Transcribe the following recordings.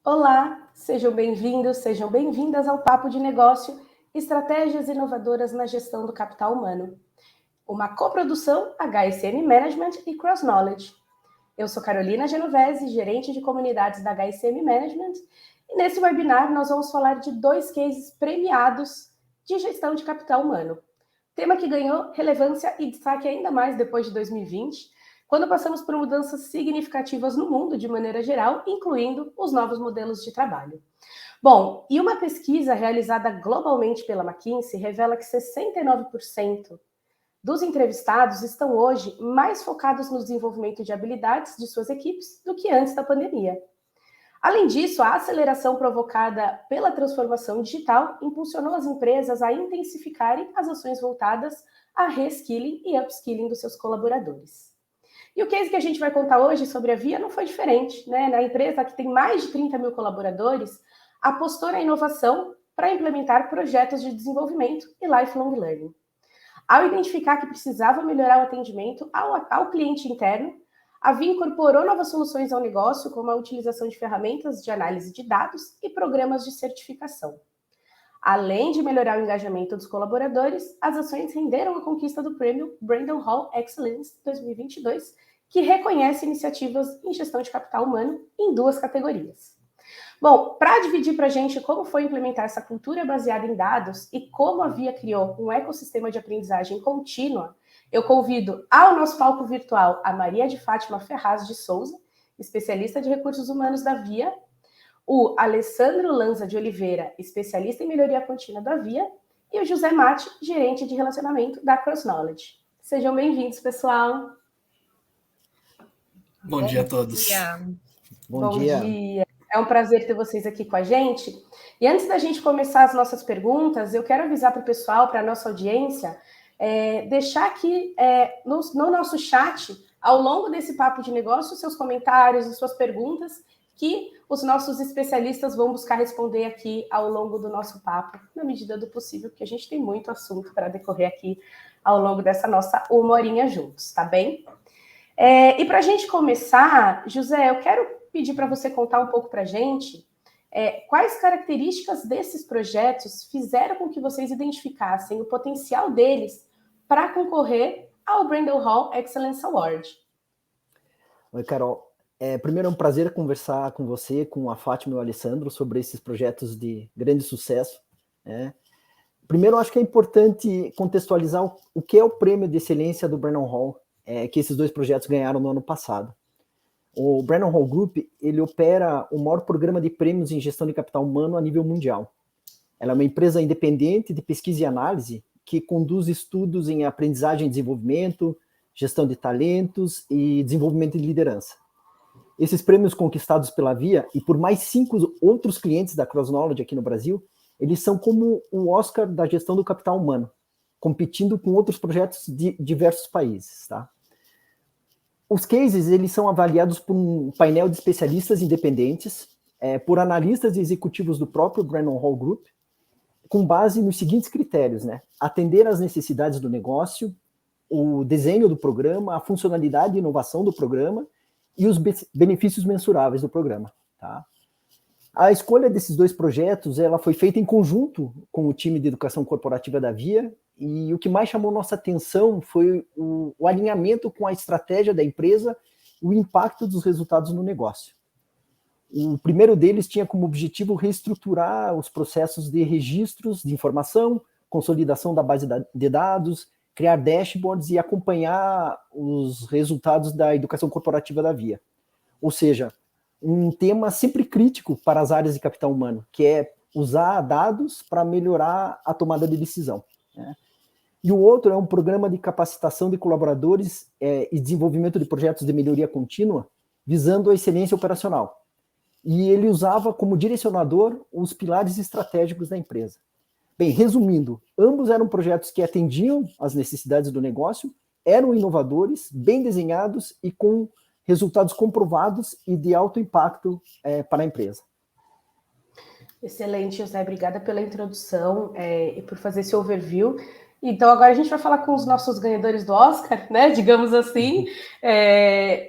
Olá, sejam bem-vindos, sejam bem-vindas ao Papo de Negócio, Estratégias Inovadoras na Gestão do Capital Humano. Uma coprodução HSM Management e Cross Knowledge. Eu sou Carolina Genovese, gerente de comunidades da HSM Management, e nesse webinar nós vamos falar de 2 cases premiados de gestão de capital humano. Tema que ganhou relevância e destaque ainda mais depois de 2020, quando passamos por mudanças significativas no mundo de maneira geral, incluindo os novos modelos de trabalho. Bom, e uma pesquisa realizada globalmente pela McKinsey revela que 69% dos entrevistados estão hoje mais focados no desenvolvimento de habilidades de suas equipes do que antes da pandemia. Além disso, a aceleração provocada pela transformação digital impulsionou as empresas a intensificarem as ações voltadas a reskilling e upskilling dos seus colaboradores. E o case que a gente vai contar hoje sobre a Via não foi diferente, né? Na empresa que tem mais de 30 mil colaboradores, apostou na inovação para implementar projetos de desenvolvimento e lifelong learning. Ao identificar que precisava melhorar o atendimento ao cliente interno, a Via incorporou novas soluções ao negócio, como a utilização de ferramentas de análise de dados e programas de certificação. Além de melhorar o engajamento dos colaboradores, as ações renderam a conquista do prêmio Brandon Hall Excellence 2022, que reconhece iniciativas em gestão de capital humano em 2 categorias. Bom, para dividir para a gente como foi implementar essa cultura baseada em dados e como a Via criou um ecossistema de aprendizagem contínua, eu convido ao nosso palco virtual a Maria de Fátima Ferraz de Souza, especialista de recursos humanos da Via, o Alessandro Lanza de Oliveira, especialista em melhoria contínua da Via, e o José Mate, gerente de relacionamento da Cross Knowledge. Sejam bem-vindos, pessoal. Bom dia a todos. Bom dia. É um prazer ter vocês aqui com a gente. E antes da gente começar as nossas perguntas, eu quero avisar para o pessoal, para a nossa audiência, deixar aqui no nosso chat, ao longo desse papo de negócio, seus comentários e suas perguntas, que os nossos especialistas vão buscar responder aqui ao longo do nosso papo, na medida do possível, porque a gente tem muito assunto para decorrer aqui ao longo dessa nossa 1 horinha juntos, tá bem? E para a gente começar, José, eu quero pedir para você contar um pouco para a gente quais características desses projetos fizeram com que vocês identificassem o potencial deles para concorrer ao Brandon Hall Excellence Award. Oi, Carol. Primeiro é um prazer conversar com você, com a Fátima e o Alessandro sobre esses projetos de grande sucesso. Primeiro, acho que é importante contextualizar o que é o prêmio de excelência do Brandon Hall, que esses 2 projetos ganharam no ano passado. O Brandon Hall Group, ele opera o maior programa de prêmios em gestão de capital humano a nível mundial. Ela é uma empresa independente de pesquisa e análise que conduz estudos em aprendizagem e desenvolvimento, gestão de talentos e desenvolvimento de liderança. Esses prêmios conquistados pela Via e por mais 5 outros clientes da Cross Knowledge aqui no Brasil, eles são como o Oscar da gestão do capital humano, competindo com outros projetos de diversos países, tá? Os cases, eles são avaliados por um painel de especialistas independentes, por analistas e executivos do próprio Brandon Hall Group, com base nos seguintes critérios, né? Atender às necessidades do negócio, o desenho do programa, a funcionalidade e inovação do programa e os benefícios mensuráveis do programa, tá? A escolha desses 2 projetos, ela foi feita em conjunto com o time de educação corporativa da Via, e o que mais chamou nossa atenção foi o alinhamento com a estratégia da empresa e o impacto dos resultados no negócio. O primeiro deles tinha como objetivo reestruturar os processos de registros de informação, consolidação da base de dados, criar dashboards e acompanhar os resultados da educação corporativa da Via. Ou seja, um tema sempre crítico para as áreas de capital humano, que é usar dados para melhorar a tomada de decisão, né? E o outro é um programa de capacitação de colaboradores e desenvolvimento de projetos de melhoria contínua, visando a excelência operacional. E ele usava como direcionador os pilares estratégicos da empresa. Bem, resumindo, ambos eram projetos que atendiam às necessidades do negócio, eram inovadores, bem desenhados e com resultados comprovados e de alto impacto para a empresa. Excelente, José. Obrigada pela introdução e por fazer esse overview. Então, agora a gente vai falar com os nossos ganhadores do Oscar, né? Digamos assim.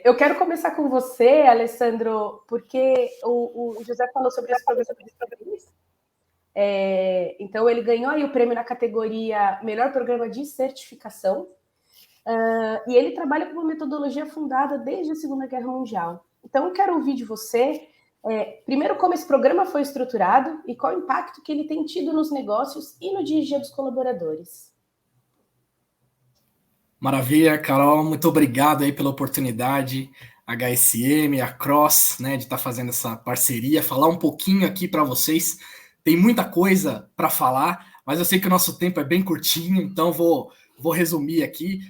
Eu quero começar com você, Alessandro, porque o José falou sobre esse programa. Então, ele ganhou aí o prêmio na categoria Melhor Programa de Certificação. E ele trabalha com uma metodologia fundada desde a Segunda Guerra Mundial. Então, eu quero ouvir de você, primeiro, como esse programa foi estruturado e qual o impacto que ele tem tido nos negócios e no dia a dia dos colaboradores. Maravilha, Carol, muito obrigado aí pela oportunidade, HSM, a Cross, né, de estar fazendo essa parceria, falar um pouquinho aqui para vocês. Tem muita coisa para falar, mas eu sei que o nosso tempo é bem curtinho, então vou resumir aqui.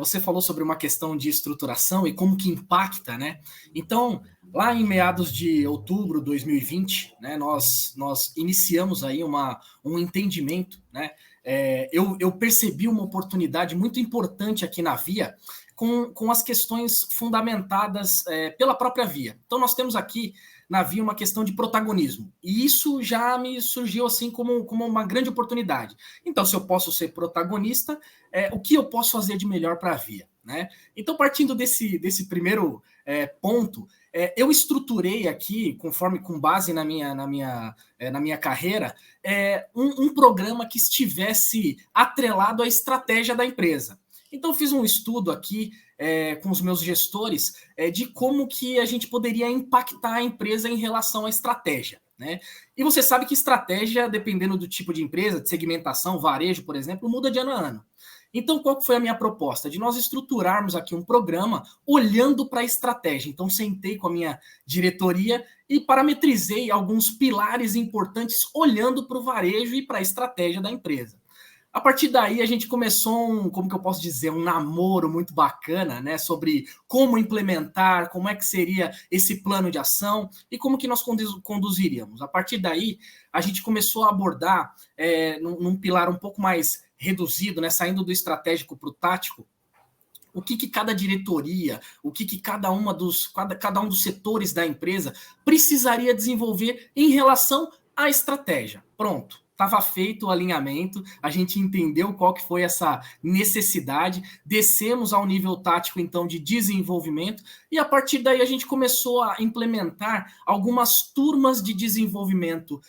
Você falou sobre uma questão de estruturação e como que impacta, né? Então, lá em meados de outubro de 2020, né, nós iniciamos aí um entendimento, né? Eu percebi uma oportunidade muito importante aqui na Via com as questões fundamentadas pela própria Via. Então, nós temos aqui na Via uma questão de protagonismo. E isso já me surgiu assim como uma grande oportunidade. Então, se eu posso ser protagonista, o que eu posso fazer de melhor para a Via? Né? Então, partindo desse primeiro ponto, eu estruturei aqui, com base na minha carreira, um programa que estivesse atrelado à estratégia da empresa. Então, fiz um estudo aqui com os meus gestores de como que a gente poderia impactar a empresa em relação à estratégia. Né? E você sabe que estratégia, dependendo do tipo de empresa, de segmentação, varejo, por exemplo, muda de ano a ano. Então, qual foi a minha proposta? De nós estruturarmos aqui um programa olhando para a estratégia. Então, sentei com a minha diretoria e parametrizei alguns pilares importantes olhando para o varejo e para a estratégia da empresa. A partir daí, a gente começou como que eu posso dizer, um namoro muito bacana, né, sobre como implementar, como é que seria esse plano de ação e como que nós conduziríamos. A partir daí, a gente começou a abordar num pilar um pouco mais reduzido, né, saindo do estratégico para o tático, o que cada diretoria, o que cada um dos setores da empresa precisaria desenvolver em relação à estratégia. Pronto. Estava feito o alinhamento, a gente entendeu qual que foi essa necessidade, descemos ao nível tático, então, de desenvolvimento, e a partir daí a gente começou a implementar algumas turmas de desenvolvimento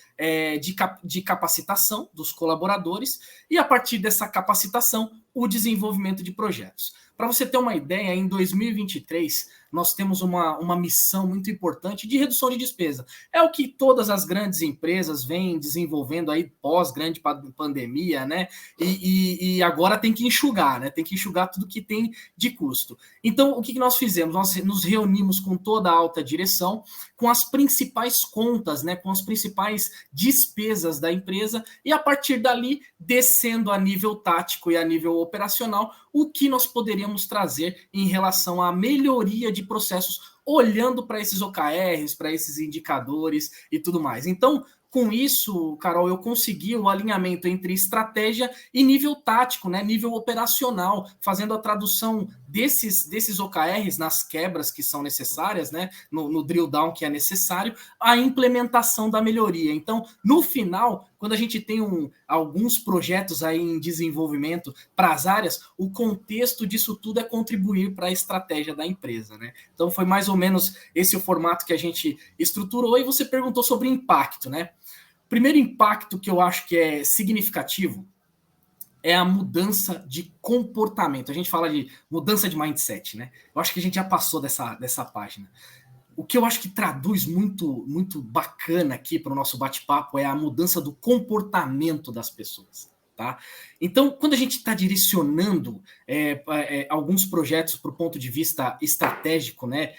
de capacitação dos colaboradores, e a partir dessa capacitação, o desenvolvimento de projetos. Para você ter uma ideia, em 2023, nós temos uma missão muito importante de redução de despesa. É o que todas as grandes empresas vêm desenvolvendo aí pós-grande pandemia, né? E agora tem que enxugar, né? Tem que enxugar tudo que tem de custo. Então, o que nós fizemos? Nós nos reunimos com toda a alta direção, com as principais contas, né? Com as principais despesas da empresa, e a partir dali, descendo a nível tático e a nível operacional, o que nós poderíamos trazer em relação à melhoria de processos, olhando para esses OKRs, para esses indicadores e tudo mais. Então, com isso, Carol, eu consegui o alinhamento entre estratégia e nível tático, né, nível operacional, fazendo a tradução desses OKRs nas quebras que são necessárias, né, no drill down que é necessário, a implementação da melhoria. Então, no final, quando a gente tem alguns projetos aí em desenvolvimento para as áreas, o contexto disso tudo é contribuir para a estratégia da empresa, né? Então, foi mais ou menos esse o formato que a gente estruturou, e você perguntou sobre impacto, né? Primeiro impacto que eu acho que é significativo é a mudança de comportamento. A gente fala de mudança de mindset, né? Eu acho que a gente já passou dessa página. O que eu acho que traduz muito, muito bacana aqui para o nosso bate-papo é a mudança do comportamento das pessoas. Tá? Então, quando a gente está direcionando alguns projetos para o ponto de vista estratégico, né?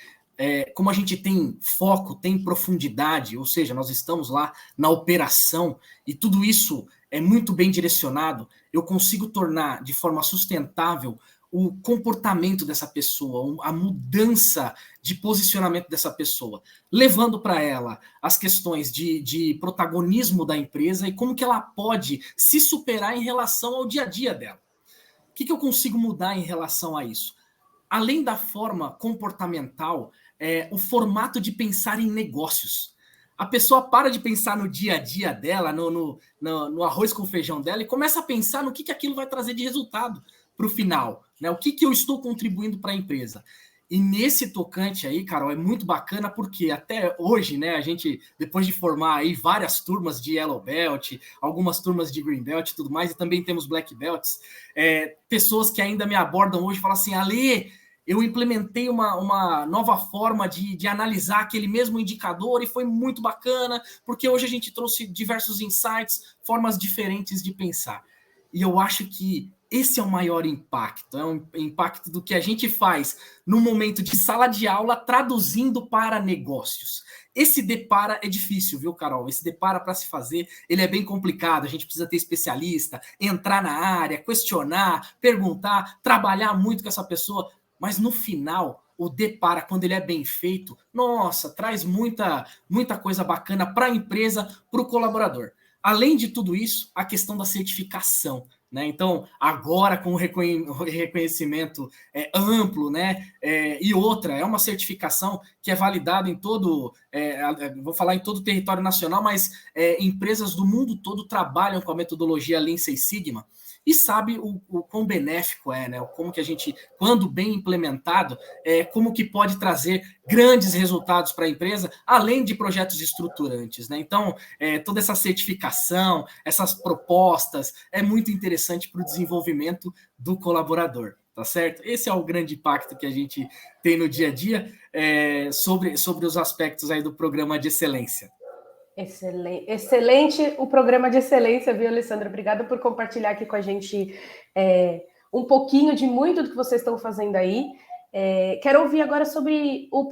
Como a gente tem foco, tem profundidade, ou seja, nós estamos lá na operação e tudo isso é muito bem direcionado, eu consigo tornar de forma sustentável o comportamento dessa pessoa, a mudança de posicionamento dessa pessoa, levando para ela as questões de protagonismo da empresa e como que ela pode se superar em relação ao dia a dia dela. O que eu consigo mudar em relação a isso? Além da forma comportamental, o formato de pensar em negócios. a pessoa para de pensar no dia a dia dela, no arroz com feijão dela, e começa a pensar no que aquilo vai trazer de resultado para o final, né? O que eu estou contribuindo para a empresa. E nesse tocante aí, Carol, é muito bacana porque até hoje, né, a gente, depois de formar aí várias turmas de Yellow Belt, algumas turmas de Green Belt e tudo mais, e também temos Black Belts, pessoas que ainda me abordam hoje e falam assim, Ale, eu implementei uma nova forma de analisar aquele mesmo indicador e foi muito bacana, porque hoje a gente trouxe diversos insights, formas diferentes de pensar. E eu acho que esse é o maior impacto, é um impacto do que a gente faz no momento de sala de aula, traduzindo para negócios. Esse depara é difícil, viu, Carol? Esse depara para se fazer, ele é bem complicado, a gente precisa ter especialista, entrar na área, questionar, perguntar, trabalhar muito com essa pessoa, mas no final, o depara, quando ele é bem feito, nossa, traz muita coisa bacana para a empresa, para o colaborador. Além de tudo isso, a questão da certificação, né? Então, agora com o reconhecimento amplo, né? E outra, é uma certificação que é validada em todo, vou falar em todo o território nacional, mas empresas do mundo todo trabalham com a metodologia Lean Six Sigma e sabe o quão benéfico é, né? Como que a gente, quando bem implementado, como que pode trazer grandes resultados para a empresa, além de projetos estruturantes, né? Então, toda essa certificação, essas propostas, é muito interessante para o desenvolvimento do colaborador, tá certo? Esse é o grande impacto que a gente tem no dia a dia sobre os aspectos aí do programa de excelência. Excelente o programa de excelência, viu, Alessandra? Obrigada por compartilhar aqui com a gente um pouquinho de muito do que vocês estão fazendo aí. Quero ouvir agora sobre o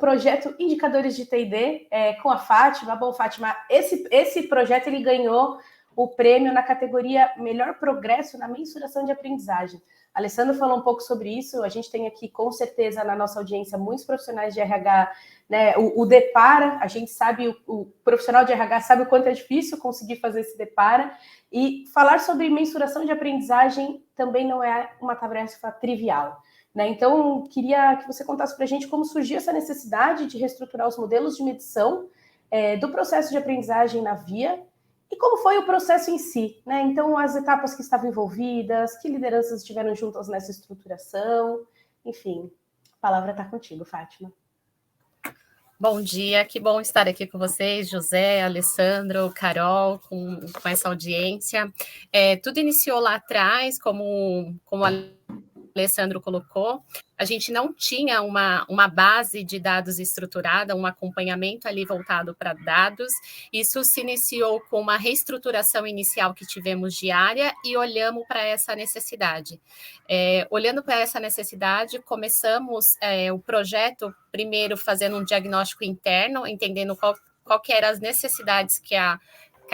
projeto Indicadores de T&D com a Fátima. Bom, Fátima, esse projeto ele ganhou o prêmio na categoria Melhor Progresso na Mensuração de Aprendizagem. A Alessandra falou um pouco sobre isso, a gente tem aqui, com certeza, na nossa audiência, muitos profissionais de RH, né, o depara, a gente sabe, o profissional de RH sabe o quanto é difícil conseguir fazer esse depara, e falar sobre mensuração de aprendizagem também não é uma tarefa trivial, né? Então, queria que você contasse para a gente como surgiu essa necessidade de reestruturar os modelos de medição do processo de aprendizagem na VIA, e como foi o processo em si, né? Então, as etapas que estavam envolvidas, que lideranças estiveram juntas nessa estruturação, enfim, a palavra está contigo, Fátima. Bom dia, que bom estar aqui com vocês, José, Alessandro, Carol, com essa audiência. Tudo iniciou lá atrás, como a Alessandro colocou, a gente não tinha uma base de dados estruturada, um acompanhamento ali voltado para dados. Isso se iniciou com uma reestruturação inicial que tivemos diária e olhamos para essa necessidade. Olhando para essa necessidade, começamos o projeto, primeiro fazendo um diagnóstico interno, entendendo qual que eram as necessidades que a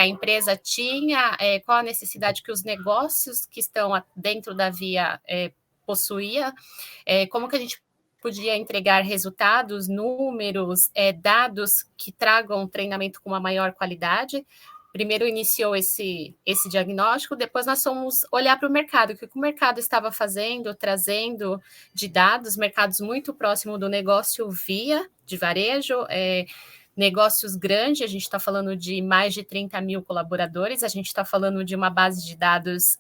empresa tinha, qual a necessidade que os negócios que estão dentro da VIA possuía, como que a gente podia entregar resultados, números, dados que tragam treinamento com uma maior qualidade. Primeiro iniciou esse diagnóstico, depois nós fomos olhar para o mercado, o que o mercado estava fazendo, trazendo de dados, mercados muito próximos do negócio VIA, de varejo, negócios grandes, a gente está falando de mais de 30 mil colaboradores, a gente está falando de uma base de dados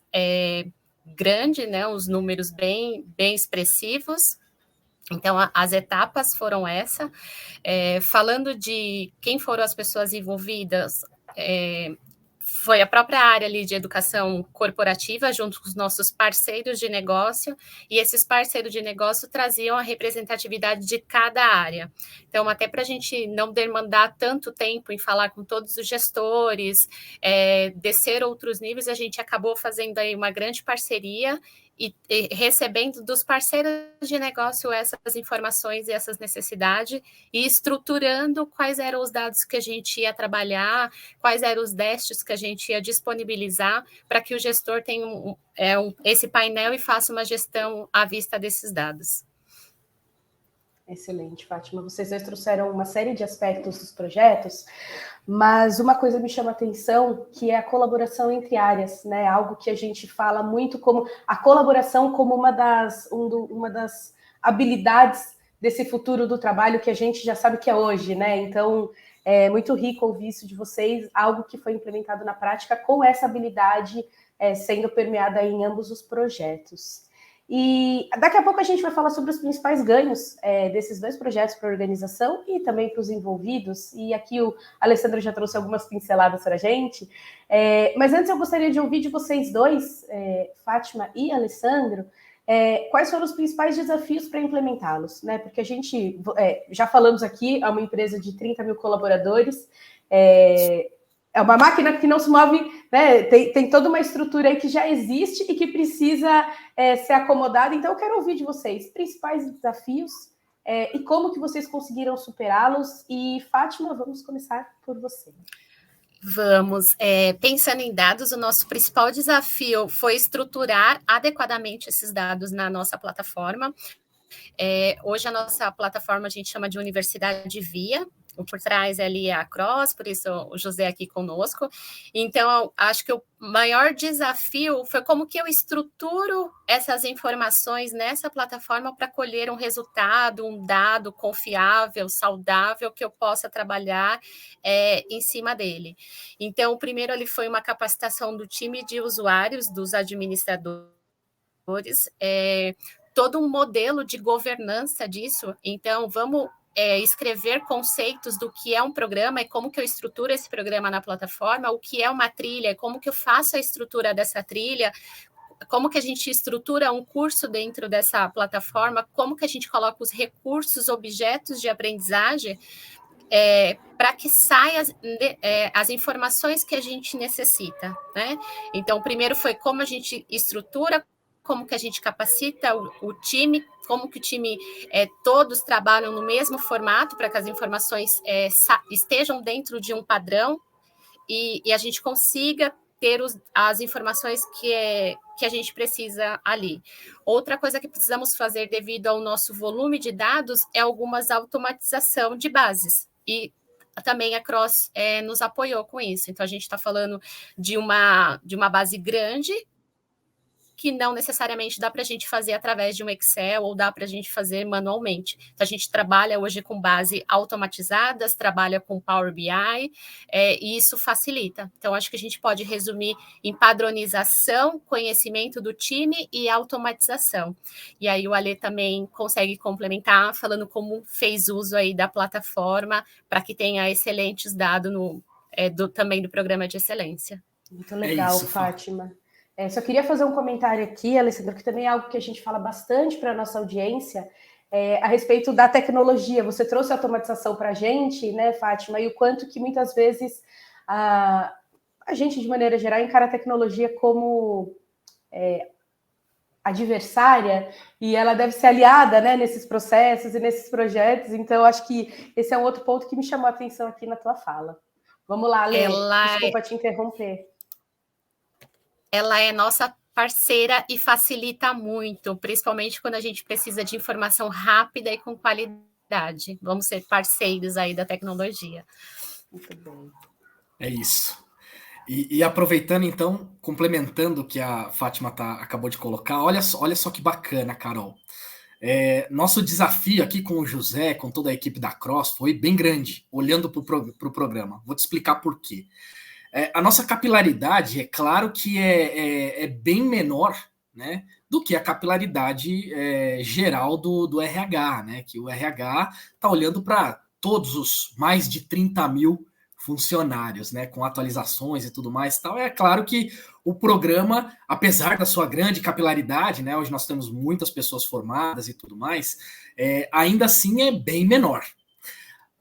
grande, né, os números bem expressivos. Então, as etapas foram essa. Falando de quem foram as pessoas envolvidas, foi a própria área ali de educação corporativa, junto com os nossos parceiros de negócio, e esses parceiros de negócio traziam a representatividade de cada área. Então, até para a gente não demandar tanto tempo em falar com todos os gestores, descer outros níveis, a gente acabou fazendo aí uma grande parceria e recebendo dos parceiros de negócio essas informações e essas necessidades e estruturando quais eram os dados que a gente ia trabalhar, quais eram os dashboards que a gente ia disponibilizar para que o gestor tenha esse painel e faça uma gestão à vista desses dados. Excelente, Fátima. Vocês dois trouxeram uma série de aspectos dos projetos, mas uma coisa me chama a atenção, que é a colaboração entre áreas, né? Algo que a gente fala muito como a colaboração como uma das habilidades desse futuro do trabalho que a gente já sabe que é hoje, né? Então, É muito rico ouvir isso de vocês, algo que foi implementado na prática com essa habilidade sendo permeada em ambos os projetos. E daqui a pouco a gente vai falar sobre os principais ganhos desses 2 projetos para a organização e também para os envolvidos. E aqui o Alessandro já trouxe algumas pinceladas para a gente. Mas antes eu gostaria de ouvir de vocês dois, Fátima e Alessandro, quais foram os principais desafios para implementá-los, né? Porque a gente, já falamos aqui, é uma empresa de 30 mil colaboradores, é uma máquina que não se move, né? Tem toda uma estrutura aí que já existe e que precisa ser acomodada. Então, eu quero ouvir de vocês principais desafios e como que vocês conseguiram superá-los. E, Fátima, vamos começar por você. Vamos. Pensando em dados, o nosso principal desafio foi estruturar adequadamente esses dados na nossa plataforma. Hoje, a nossa plataforma a gente chama de Universidade Via. O por trás ali é a Cross, por isso o José aqui conosco. Então, acho que o maior desafio foi como que eu estruturo essas informações nessa plataforma para colher um resultado, um dado confiável, saudável, que eu possa trabalhar em cima dele. Então, o primeiro ali foi uma capacitação do time de usuários, dos administradores, todo um modelo de governança disso. Então, vamos escrever conceitos do que é um programa e como que eu estruturo esse programa na plataforma, o que é uma trilha, como que eu faço a estrutura dessa trilha, como que a gente estrutura um curso dentro dessa plataforma, como que a gente coloca os recursos, objetos de aprendizagem para que saiam as informações que a gente necessita, né? Então, o primeiro foi como a gente estrutura, como que a gente capacita o time, como que o time, todos trabalham no mesmo formato para que as informações estejam dentro de um padrão e a gente consiga ter as informações que a gente precisa ali. Outra coisa que precisamos fazer devido ao nosso volume de dados é algumas automatização de bases. E também a Cross nos apoiou com isso. Então, a gente está falando de uma base grande, que não necessariamente dá para a gente fazer através de um Excel ou dá para a gente fazer manualmente. Então, a gente trabalha hoje com base automatizadas, trabalha com Power BI, e isso facilita. Então, acho que a gente pode resumir em padronização, conhecimento do time e automatização. E aí o Ale também consegue complementar, falando como fez uso aí da plataforma para que tenha excelentes dados também do programa de excelência. Muito legal, Fátima. Só queria fazer um comentário aqui, Alessandro, que também é algo que a gente fala bastante para a nossa audiência, a respeito da tecnologia. Você trouxe a automatização para a gente, né, Fátima, e o quanto que muitas vezes a gente, de maneira geral, encara a tecnologia como adversária, e ela deve ser aliada, né, nesses processos e nesses projetos. Então, acho que esse é um outro ponto que me chamou a atenção aqui na tua fala. Vamos lá, Lê, desculpa te interromper. Ela é nossa parceira e facilita muito, principalmente quando a gente precisa de informação rápida e com qualidade. Vamos ser parceiros aí da tecnologia. Muito bom. É isso. E aproveitando, então, complementando o que a Fátima acabou de colocar, olha só que bacana, Carol. Nosso desafio aqui com o José, com toda a equipe da Cross, foi bem grande, olhando para o programa. Vou te explicar por quê. A nossa capilaridade, é claro que é bem menor, né, do que a capilaridade geral do RH, né, que o RH está olhando para todos os mais de 30 mil funcionários, né, com atualizações e tudo mais. Tal. É claro que o programa, apesar da sua grande capilaridade, né, hoje nós temos muitas pessoas formadas e tudo mais, ainda assim é bem menor.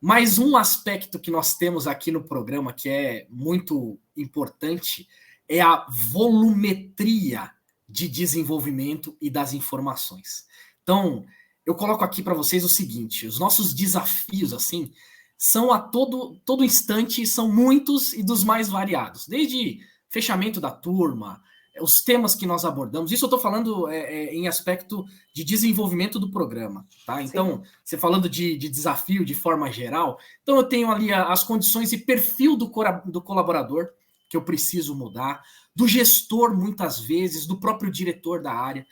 Mas um aspecto que nós temos aqui no programa que é muito importante é a volumetria de desenvolvimento e das informações. Então, eu coloco aqui para vocês o seguinte, os nossos desafios, assim, são a todo instante, são muitos e dos mais variados, desde fechamento da turma, os temas que nós abordamos, isso eu estou falando em aspecto de desenvolvimento do programa, tá? Então, você falando de desafio de forma geral, então eu tenho ali as condições e perfil do colaborador que eu preciso mudar, do gestor muitas vezes, do próprio diretor da área,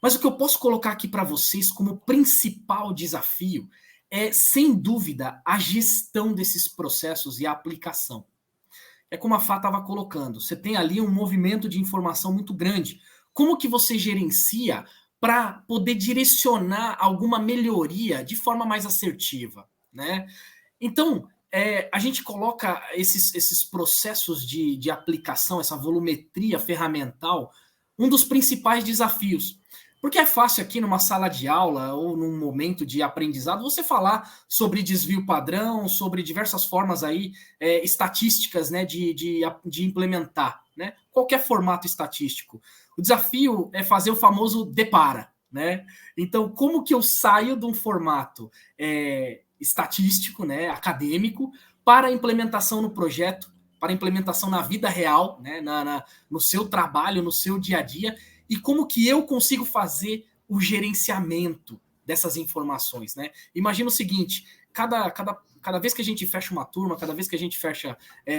mas o que eu posso colocar aqui para vocês como principal desafio é, sem dúvida, a gestão desses processos e a aplicação. É como a Fá estava colocando, você tem ali um movimento de informação muito grande. Como que você gerencia para poder direcionar alguma melhoria de forma mais assertiva, né? Então, a gente coloca esses processos de aplicação, essa volumetria ferramental, um dos principais desafios. Porque é fácil aqui numa sala de aula ou num momento de aprendizado você falar sobre desvio padrão, sobre diversas formas aí estatísticas, né, de implementar, né? Qualquer formato estatístico. O desafio é fazer o famoso depara, né? Então, como que eu saio de um formato estatístico, né, acadêmico, para a implementação no projeto, para a implementação na vida real, né, no seu trabalho, no seu dia a dia, e como que eu consigo fazer o gerenciamento dessas informações, né? Imagina o seguinte, cada vez que a gente fecha uma turma, cada vez que a gente fecha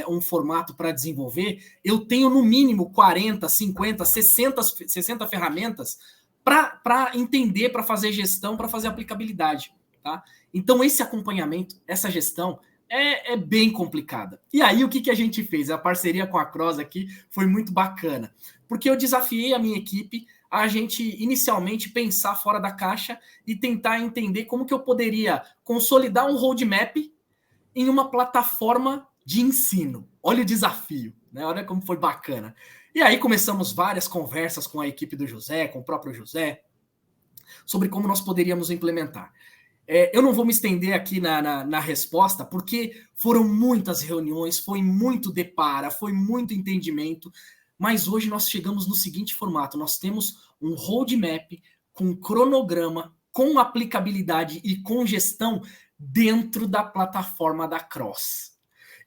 um formato para desenvolver, eu tenho no mínimo 40, 50, 60 ferramentas para entender, para fazer gestão, para fazer aplicabilidade, tá? Então esse acompanhamento, essa gestão é bem complicada. E aí o que a gente fez? A parceria com a Cross aqui foi muito bacana, porque eu desafiei a minha equipe a gente inicialmente pensar fora da caixa e tentar entender como que eu poderia consolidar um roadmap em uma plataforma de ensino. Olha o desafio, né? Olha como foi bacana. E aí começamos várias conversas com a equipe do José, com o próprio José, sobre como nós poderíamos implementar. Eu não vou me estender aqui na resposta, porque foram muitas reuniões, foi muito depara, foi muito entendimento, mas hoje nós chegamos no seguinte formato, nós temos um roadmap com cronograma, com aplicabilidade e com gestão dentro da plataforma da Cross.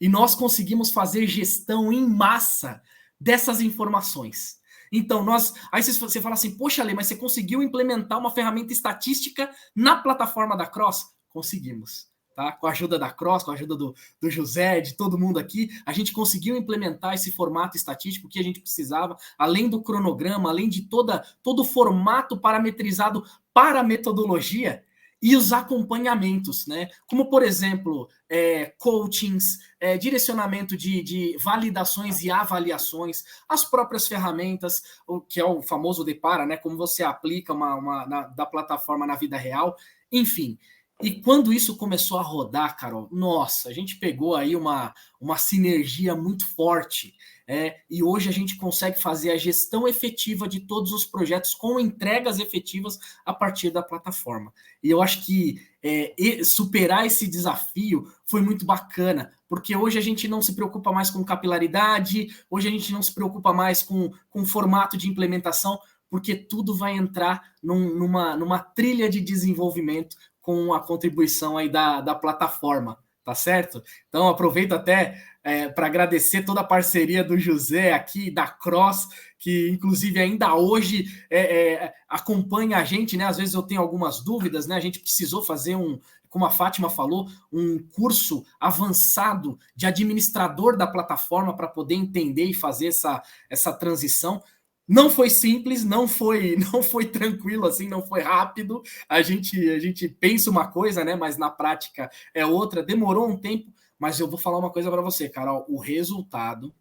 E nós conseguimos fazer gestão em massa dessas informações. Então, aí você fala assim, poxa, Lê, mas você conseguiu implementar uma ferramenta estatística na plataforma da Cross? Conseguimos, tá? Com a ajuda da Cross, com a ajuda do José, de todo mundo aqui, a gente conseguiu implementar esse formato estatístico que a gente precisava, além do cronograma, além de todo o formato parametrizado para a metodologia, e os acompanhamentos, né? Como, por exemplo, coachings, direcionamento de validações e avaliações, as próprias ferramentas, que é o famoso depara, né? Como você aplica da plataforma na vida real, enfim. E quando isso começou a rodar, Carol, nossa, a gente pegou aí uma sinergia muito forte, e hoje a gente consegue fazer a gestão efetiva de todos os projetos com entregas efetivas a partir da plataforma. E eu acho que superar esse desafio foi muito bacana, porque hoje a gente não se preocupa mais com capilaridade, hoje a gente não se preocupa mais com formato de implementação, porque tudo vai entrar numa trilha de desenvolvimento com a contribuição aí da plataforma, tá certo? Então, aproveito até para agradecer toda a parceria do José aqui, da Cross, que inclusive ainda hoje acompanha a gente, né? Às vezes eu tenho algumas dúvidas, né? A gente precisou fazer como a Fátima falou, um curso avançado de administrador da plataforma para poder entender e fazer essa transição. Não foi simples, não foi tranquilo assim, não foi rápido. A gente pensa uma coisa, né? Mas na prática é outra. Demorou um tempo, mas eu vou falar uma coisa para você, Carol. O resultado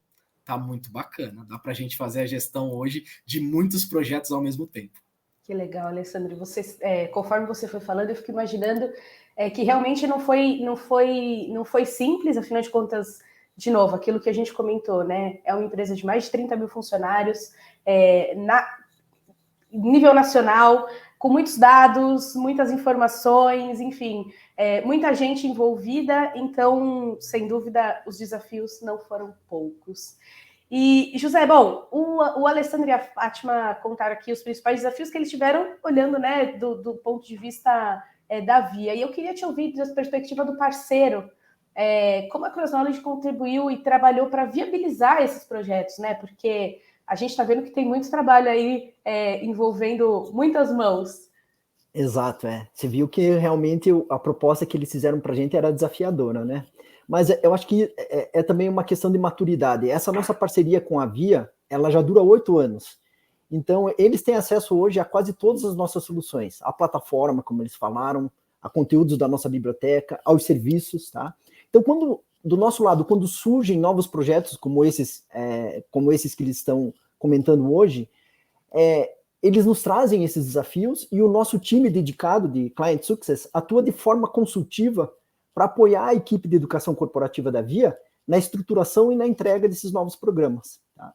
tá muito bacana. Dá para a gente fazer a gestão hoje de muitos projetos ao mesmo tempo. Que legal, Alessandro. Conforme você foi falando, eu fico imaginando que realmente não foi simples, afinal de contas. De novo, aquilo que a gente comentou, né? É uma empresa de mais de 30 mil funcionários, nível nacional, com muitos dados, muitas informações, enfim, muita gente envolvida, então, sem dúvida, os desafios não foram poucos. E, José, bom, o Alessandro e a Fátima contaram aqui os principais desafios que eles tiveram olhando, né, do ponto de vista da Via. E eu queria te ouvir da perspectiva do parceiro, como a CrossKnowledge contribuiu e trabalhou para viabilizar esses projetos, né? Porque a gente está vendo que tem muito trabalho aí envolvendo muitas mãos. Exato, Você viu que realmente a proposta que eles fizeram para a gente era desafiadora, né? Mas eu acho que é também uma questão de maturidade. Essa nossa parceria com a Via, ela já dura 8 anos. Então, eles têm acesso hoje a quase todas as nossas soluções. A plataforma, como eles falaram, a conteúdos da nossa biblioteca, aos serviços, tá? Então, do nosso lado, quando surgem novos projetos como esses que eles estão comentando hoje, eles nos trazem esses desafios e o nosso time dedicado de Client Success atua de forma consultiva para apoiar a equipe de educação corporativa da Via na estruturação e na entrega desses novos programas. Tá?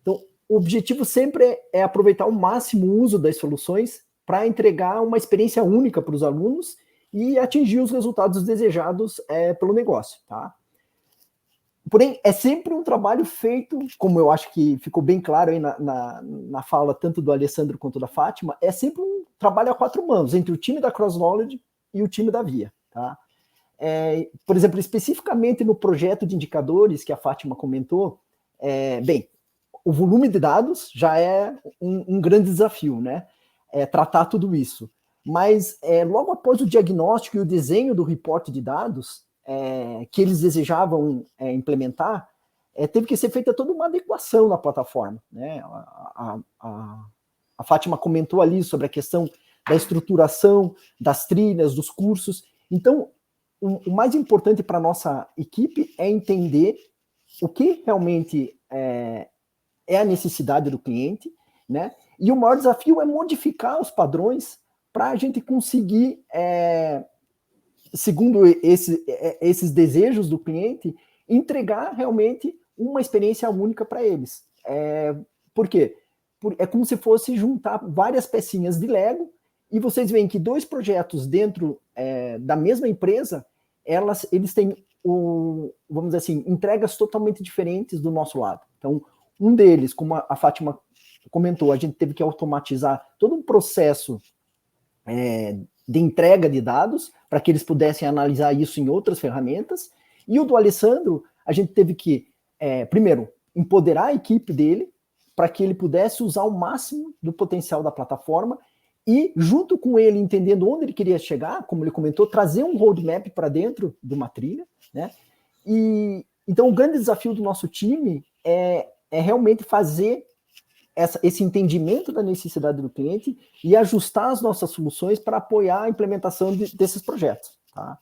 Então, o objetivo sempre é aproveitar ao máximo o uso das soluções para entregar uma experiência única para os alunos e atingir os resultados desejados pelo negócio. Tá? Porém, é sempre um trabalho feito, como eu acho que ficou bem claro aí na fala tanto do Alessandro quanto da Fátima, é sempre um trabalho a 4 mãos, entre o time da Cross Knowledge e o time da Via. Tá? Por exemplo, especificamente no projeto de indicadores que a Fátima comentou, o volume de dados já é um grande desafio, né? Tratar tudo isso. Mas logo após o diagnóstico e o desenho do reporte de dados, que eles desejavam implementar, teve que ser feita toda uma adequação na plataforma. Né? A Fátima comentou ali sobre a questão da estruturação, das trilhas, dos cursos. Então, o mais importante para a nossa equipe é entender o que realmente é a necessidade do cliente, né? E o maior desafio é modificar os padrões para a gente conseguir, segundo esses desejos do cliente, entregar realmente uma experiência única para eles. Por quê? É como se fosse juntar várias pecinhas de Lego e vocês veem que 2 projetos dentro da mesma empresa, eles têm, vamos dizer assim, entregas totalmente diferentes do nosso lado. Então, um deles, como a Fátima comentou, a gente teve que automatizar todo um processo de entrega de dados, para que eles pudessem analisar isso em outras ferramentas, e o do Alessandro, a gente teve que, primeiro, empoderar a equipe dele, para que ele pudesse usar o máximo do potencial da plataforma, e junto com ele, entendendo onde ele queria chegar, como ele comentou, trazer um roadmap para dentro de uma trilha, né? E então o grande desafio do nosso time é realmente fazer esse entendimento da necessidade do cliente e ajustar as nossas soluções para apoiar a implementação desses projetos. Tá?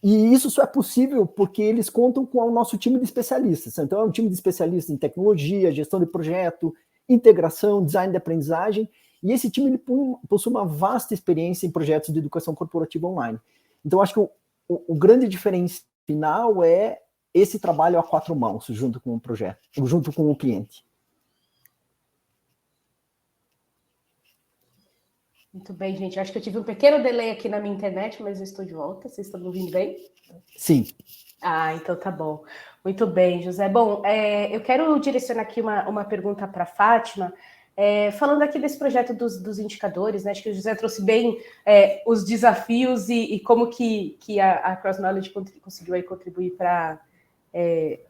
E isso só é possível porque eles contam com o nosso time de especialistas. Então, é um time de especialistas em tecnologia, gestão de projeto, integração, design de aprendizagem, e esse time ele possui uma vasta experiência em projetos de educação corporativa online. Então, acho que o grande diferencial final é esse trabalho a 4 mãos, junto com o projeto, junto com o cliente. Muito bem, gente. Acho que eu tive um pequeno delay aqui na minha internet, mas eu estou de volta. Vocês estão me ouvindo bem? Sim. Então tá bom. Muito bem, José. Bom, eu quero direcionar aqui uma pergunta para a Fátima, falando aqui desse projeto dos indicadores, né? Acho que o José trouxe bem os desafios e como que a Cross Knowledge conseguiu aí contribuir para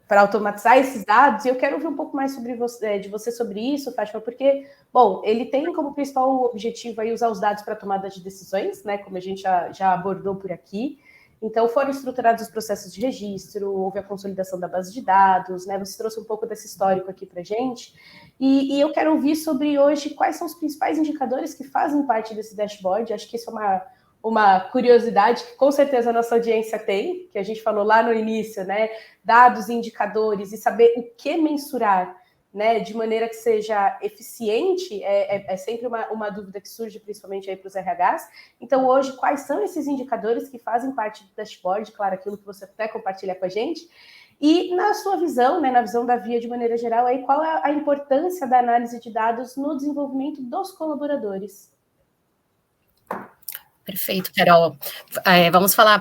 automatizar esses dados, e eu quero ouvir um pouco mais de você sobre isso, Fátima, porque, bom, ele tem como principal objetivo aí usar os dados para tomada de decisões, né, como a gente já abordou por aqui. Então, foram estruturados os processos de registro, houve a consolidação da base de dados, né, você trouxe um pouco desse histórico aqui para a gente, e eu quero ouvir sobre hoje quais são os principais indicadores que fazem parte desse dashboard. Acho que isso é uma curiosidade que com certeza a nossa audiência tem, que a gente falou lá no início, né? Dados, indicadores e saber o que mensurar, né? De maneira que seja eficiente, é sempre uma dúvida que surge, principalmente aí para os RHs. Então, hoje, quais são esses indicadores que fazem parte do dashboard? Claro, aquilo que você puder compartilhar com a gente. E na sua visão, né, na visão da Via de maneira geral, aí, qual é a importância da análise de dados no desenvolvimento dos colaboradores? Perfeito, Carol. Vamos falar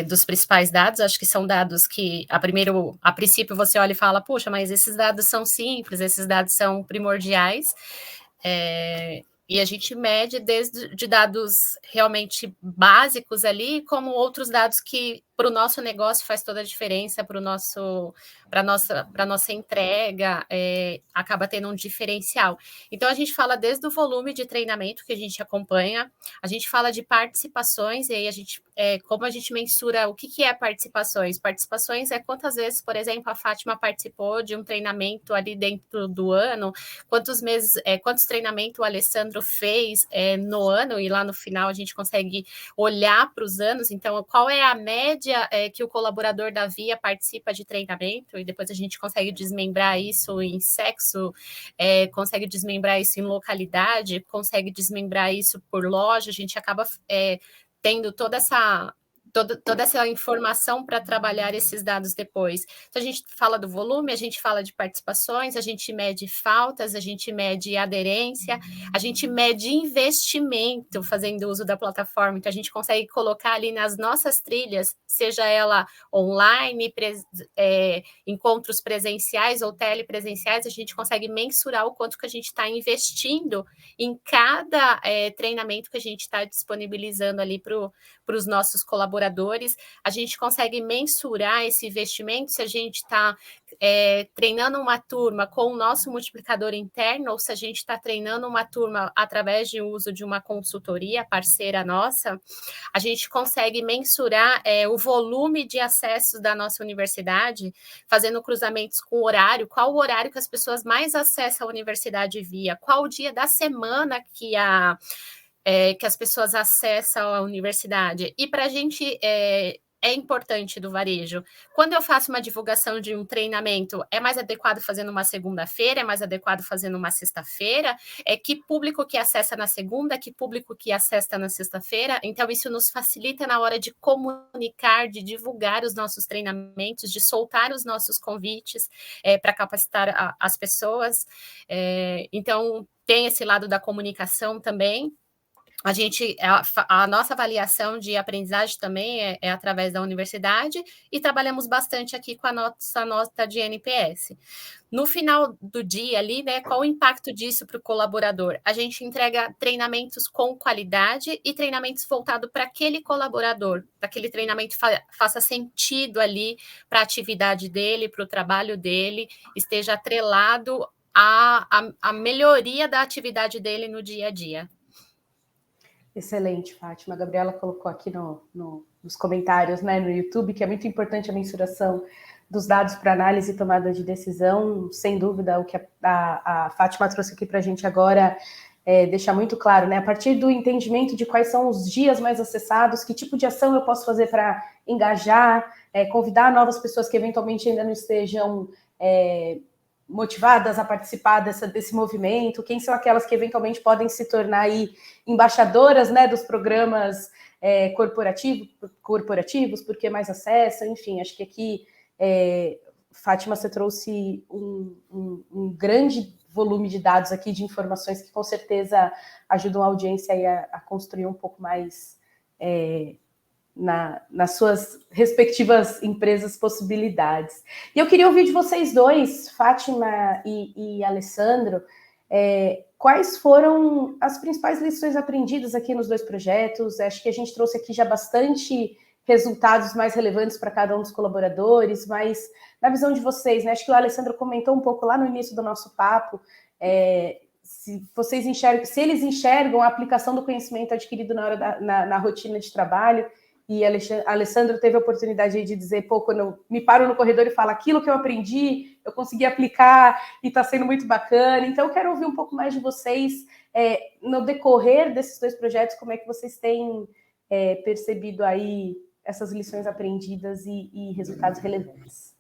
dos principais dados. Acho que são dados que, a princípio, você olha e fala, puxa, mas esses dados são simples, esses dados são primordiais. E a gente mede desde de dados realmente básicos ali, como outros dados que para o nosso negócio faz toda a diferença, para a nossa entrega, acaba tendo um diferencial. Então, a gente fala desde o volume de treinamento que a gente acompanha, a gente fala de participações, e aí como a gente mensura o que é participações? Participações é quantas vezes, por exemplo, a Fátima participou de um treinamento ali dentro do ano, quantos treinamentos o Alessandro fez no ano, e lá no final a gente consegue olhar para os anos. Então, qual é a média que o colaborador da Via participa de treinamento, e depois a gente consegue desmembrar isso em sexo, consegue desmembrar isso em localidade, consegue desmembrar isso por loja, a gente acaba tendo toda essa informação para trabalhar esses dados depois. Então, a gente fala do volume, a gente fala de participações, a gente mede faltas, a gente mede aderência, a gente mede investimento fazendo uso da plataforma. Então, a gente consegue colocar ali nas nossas trilhas, seja ela online, encontros presenciais ou telepresenciais, a gente consegue mensurar o quanto que a gente está investindo em cada treinamento que a gente está disponibilizando ali para os nossos colaboradores. A gente consegue mensurar esse investimento se a gente está treinando uma turma com o nosso multiplicador interno, ou se a gente está treinando uma turma através de uso de uma consultoria parceira nossa. A gente consegue mensurar o volume de acessos da nossa universidade, fazendo cruzamentos com o horário, qual o horário que as pessoas mais acessam a universidade Via, qual o dia da semana que as pessoas acessam a universidade. E para a gente é importante do varejo. Quando eu faço uma divulgação de um treinamento, é mais adequado fazer numa segunda-feira, é mais adequado fazer numa sexta-feira? Que público que acessa na segunda, que público que acessa na sexta-feira? Então, isso nos facilita na hora de comunicar, de divulgar os nossos treinamentos, de soltar os nossos convites para capacitar as pessoas. Então, tem esse lado da comunicação também. A nossa avaliação de aprendizagem também é através da universidade, e trabalhamos bastante aqui com a nossa nota de NPS. No final do dia ali, né, qual o impacto disso para o colaborador? A gente entrega treinamentos com qualidade e treinamentos voltados para aquele colaborador, para que aquele treinamento faça sentido ali para a atividade dele, para o trabalho dele, esteja atrelado à melhoria da atividade dele no dia a dia. Excelente, Fátima. A Gabriela colocou aqui nos comentários, né, no YouTube, que é muito importante a mensuração dos dados para análise e tomada de decisão. Sem dúvida, o que a Fátima trouxe aqui para a gente agora deixa muito claro, né? A partir do entendimento de quais são os dias mais acessados, que tipo de ação eu posso fazer para engajar, convidar novas pessoas que eventualmente ainda não estejam motivadas a participar desse movimento, quem são aquelas que eventualmente podem se tornar aí embaixadoras, né, dos programas corporativos, porque mais acessam, enfim, acho que aqui, Fátima, você trouxe um grande volume de dados aqui, de informações que com certeza ajudam a audiência aí a construir um pouco mais nas suas respectivas empresas possibilidades. E eu queria ouvir de vocês dois, Fátima e Alessandro, quais foram as principais lições aprendidas aqui nos dois projetos. Acho que a gente trouxe aqui já bastante resultados mais relevantes para cada um dos colaboradores, mas na visão de vocês, né? Acho que o Alessandro comentou um pouco lá no início do nosso papo, se eles enxergam a aplicação do conhecimento adquirido na hora na rotina de trabalho. E Alessandro teve a oportunidade de dizer, quando eu me paro no corredor e falo aquilo que eu aprendi, eu consegui aplicar e está sendo muito bacana. Então, eu quero ouvir um pouco mais de vocês no decorrer desses dois projetos, como é que vocês têm percebido aí essas lições aprendidas e resultados relevantes.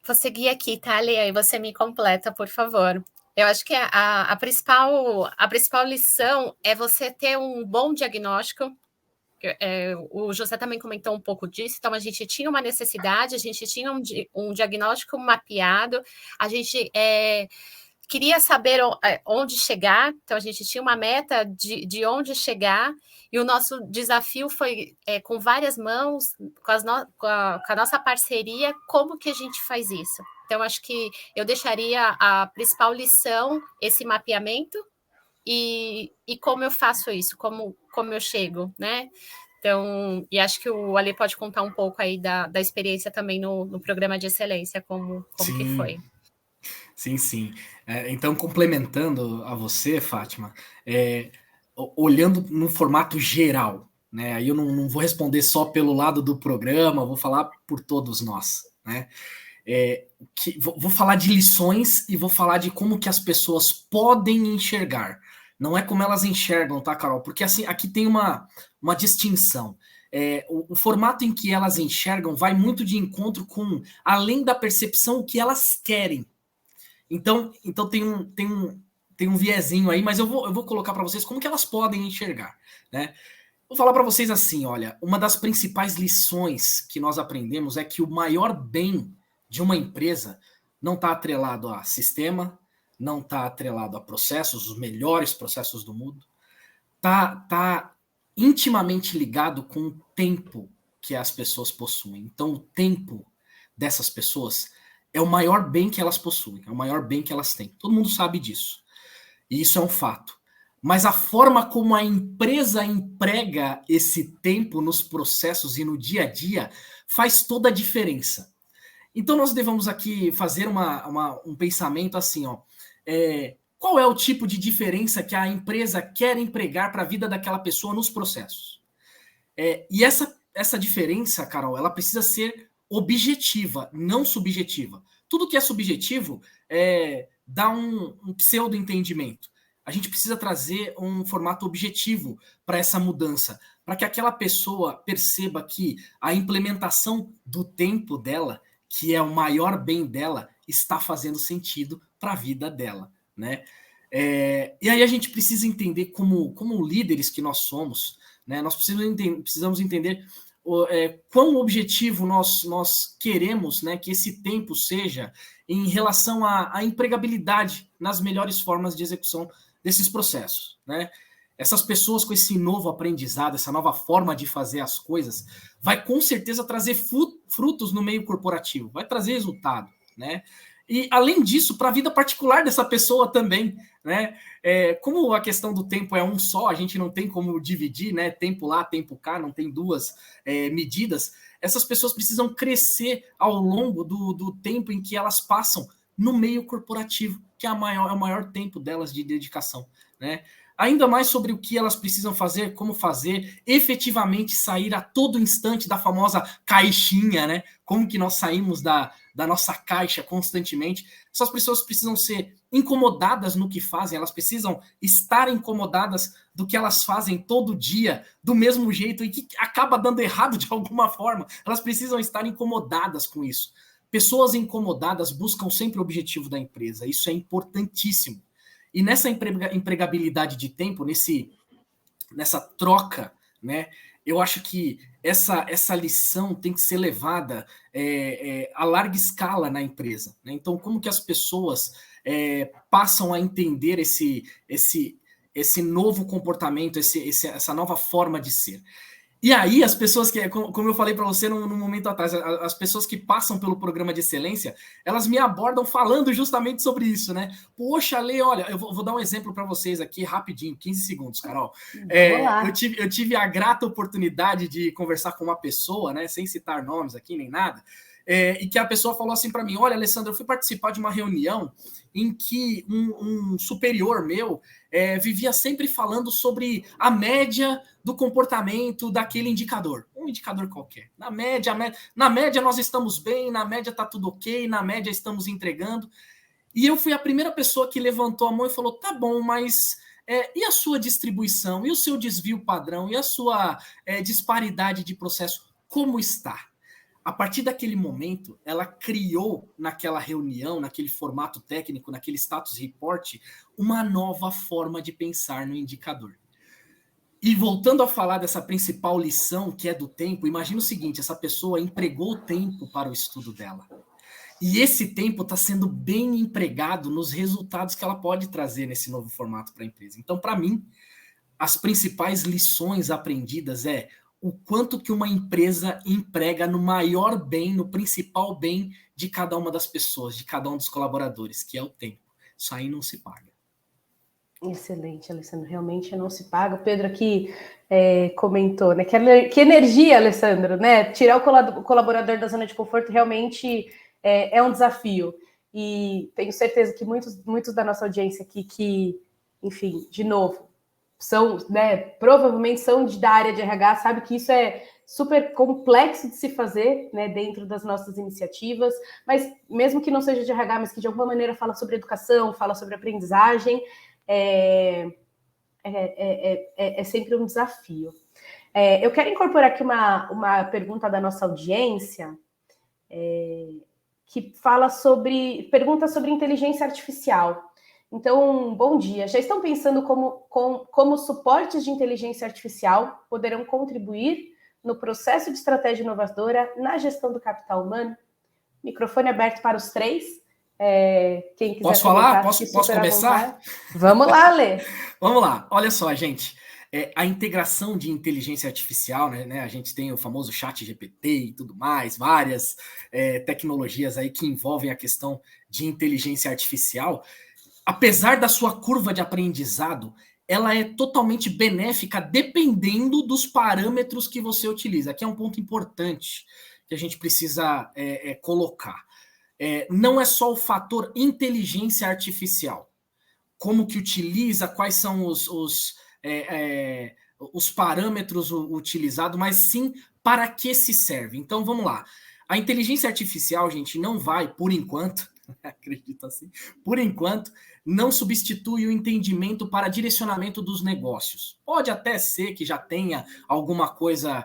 Vou seguir aqui, tá, Lê? Aí você me completa, por favor. Eu acho que a principal lição é você ter um bom diagnóstico. O José também comentou um pouco disso. Então, a gente tinha uma necessidade, a gente tinha um diagnóstico mapeado, a gente queria saber onde chegar, então a gente tinha uma meta de onde chegar, e o nosso desafio foi, com várias mãos, com a nossa parceria, como que a gente faz isso? Então, acho que eu deixaria a principal lição, esse mapeamento, e como eu faço isso, como eu chego, né? Então, e acho que o Ale pode contar um pouco aí da experiência também no programa de excelência, como que foi. Sim. Então, complementando a você, Fátima, olhando no formato geral, né? Aí eu não vou responder só pelo lado do programa, vou falar por todos nós, né? Vou falar de lições e vou falar de como que as pessoas podem enxergar. Não é como elas enxergam, tá, Carol? Porque assim, aqui tem uma distinção. O formato em que elas enxergam vai muito de encontro com, além da percepção, o que elas querem. Então tem um viezinho aí, mas eu vou colocar para vocês como que elas podem enxergar, né? Vou falar para vocês assim, olha, uma das principais lições que nós aprendemos é que o maior bem de uma empresa não está atrelado a sistema, não está atrelado a processos, os melhores processos do mundo, tá intimamente ligado com o tempo que as pessoas possuem. Então, o tempo dessas pessoas é o maior bem que elas possuem, é o maior bem que elas têm. Todo mundo sabe disso. E isso é um fato. Mas a forma como a empresa emprega esse tempo nos processos e no dia a dia faz toda a diferença. Então nós devemos aqui fazer um pensamento assim, ó. Qual é o tipo de diferença que a empresa quer empregar para a vida daquela pessoa nos processos? E essa diferença, Carol, ela precisa ser objetiva, não subjetiva. Tudo que é subjetivo dá um pseudo-entendimento. A gente precisa trazer um formato objetivo para essa mudança, para que aquela pessoa perceba que a implementação do tempo dela, que é o maior bem dela, está fazendo sentido para a vida dela, né? E aí a gente precisa entender como líderes que nós somos, né? Nós precisamos entender quão objetivo nós queremos, né, que esse tempo seja em relação à empregabilidade nas melhores formas de execução desses processos, né? Essas pessoas com esse novo aprendizado, essa nova forma de fazer as coisas, vai com certeza trazer frutos no meio corporativo, vai trazer resultado, né? E, além disso, para a vida particular dessa pessoa também, né? Como a questão do tempo é um só, a gente não tem como dividir, né? Tempo lá, tempo cá, não tem duas medidas. Essas pessoas precisam crescer ao longo do tempo em que elas passam no meio corporativo, que é o maior tempo delas de dedicação, né? Ainda mais sobre o que elas precisam fazer, como fazer, efetivamente sair a todo instante da famosa caixinha, né? Como que nós saímos da nossa caixa constantemente. Essas pessoas precisam ser incomodadas no que fazem, elas precisam estar incomodadas do que elas fazem todo dia, do mesmo jeito, e que acaba dando errado de alguma forma. Elas precisam estar incomodadas com isso. Pessoas incomodadas buscam sempre o objetivo da empresa, isso é importantíssimo. E nessa empregabilidade de tempo, nessa troca, né, eu acho que essa lição tem que ser levada a larga escala na empresa, né? Então, como que as pessoas passam a entender esse novo comportamento, essa nova forma de ser? E aí, as pessoas que, como eu falei para você no momento atrás, as pessoas que passam pelo programa de excelência, elas me abordam falando justamente sobre isso, né? Poxa, Lê, olha, eu vou dar um exemplo para vocês aqui rapidinho, 15 segundos, Carol. Eu tive a grata oportunidade de conversar com uma pessoa, né, sem citar nomes aqui nem nada, e que a pessoa falou assim para mim: olha, Alessandro, eu fui participar de uma reunião em que um superior meu vivia sempre falando sobre a média do comportamento daquele indicador, um indicador qualquer. Na média nós estamos bem, na média está tudo ok, na média estamos entregando. E eu fui a primeira pessoa que levantou a mão e falou: tá bom, mas e a sua distribuição, e o seu desvio padrão, e a sua disparidade de processo, como está? A partir daquele momento, ela criou naquela reunião, naquele formato técnico, naquele status report, uma nova forma de pensar no indicador. E voltando a falar dessa principal lição, que é do tempo, imagina o seguinte: essa pessoa empregou o tempo para o estudo dela. E esse tempo está sendo bem empregado nos resultados que ela pode trazer nesse novo formato para a empresa. Então, para mim, as principais lições aprendidas o quanto que uma empresa emprega no maior bem, no principal bem de cada uma das pessoas, de cada um dos colaboradores, que é o tempo. Isso aí não se paga. Excelente, Alessandro. Realmente não se paga. O Pedro aqui comentou, né? Que energia, Alessandro, né? Tirar o colaborador da zona de conforto realmente é um desafio. E tenho certeza que muitos da nossa audiência aqui, que, enfim, de novo, são, né? Provavelmente são da área de RH, sabe que isso é super complexo de se fazer, né, dentro das nossas iniciativas, mas mesmo que não seja de RH, mas que de alguma maneira fala sobre educação, fala sobre aprendizagem, é sempre um desafio. Eu quero incorporar aqui uma pergunta da nossa audiência, que pergunta sobre inteligência artificial. Então, bom dia. Já estão pensando como suportes de inteligência artificial poderão contribuir no processo de estratégia inovadora na gestão do capital humano? Microfone aberto para os três. Quem quiser Posso falar? Posso começar? Vamos lá, Lê. Vamos lá. Olha só, gente. A integração de inteligência artificial, né? A gente tem o famoso chat GPT e tudo mais, várias tecnologias aí que envolvem a questão de inteligência artificial. Apesar da sua curva de aprendizado, ela é totalmente benéfica dependendo dos parâmetros que você utiliza. Aqui é um ponto importante que a gente precisa colocar. Não é só o fator inteligência artificial, como que utiliza, quais são os parâmetros utilizados, mas sim para que se serve. Então, vamos lá. A inteligência artificial, gente, não vai, por enquanto, acredito assim, por enquanto, não substitui o entendimento para direcionamento dos negócios. Pode até ser que já tenha alguma coisa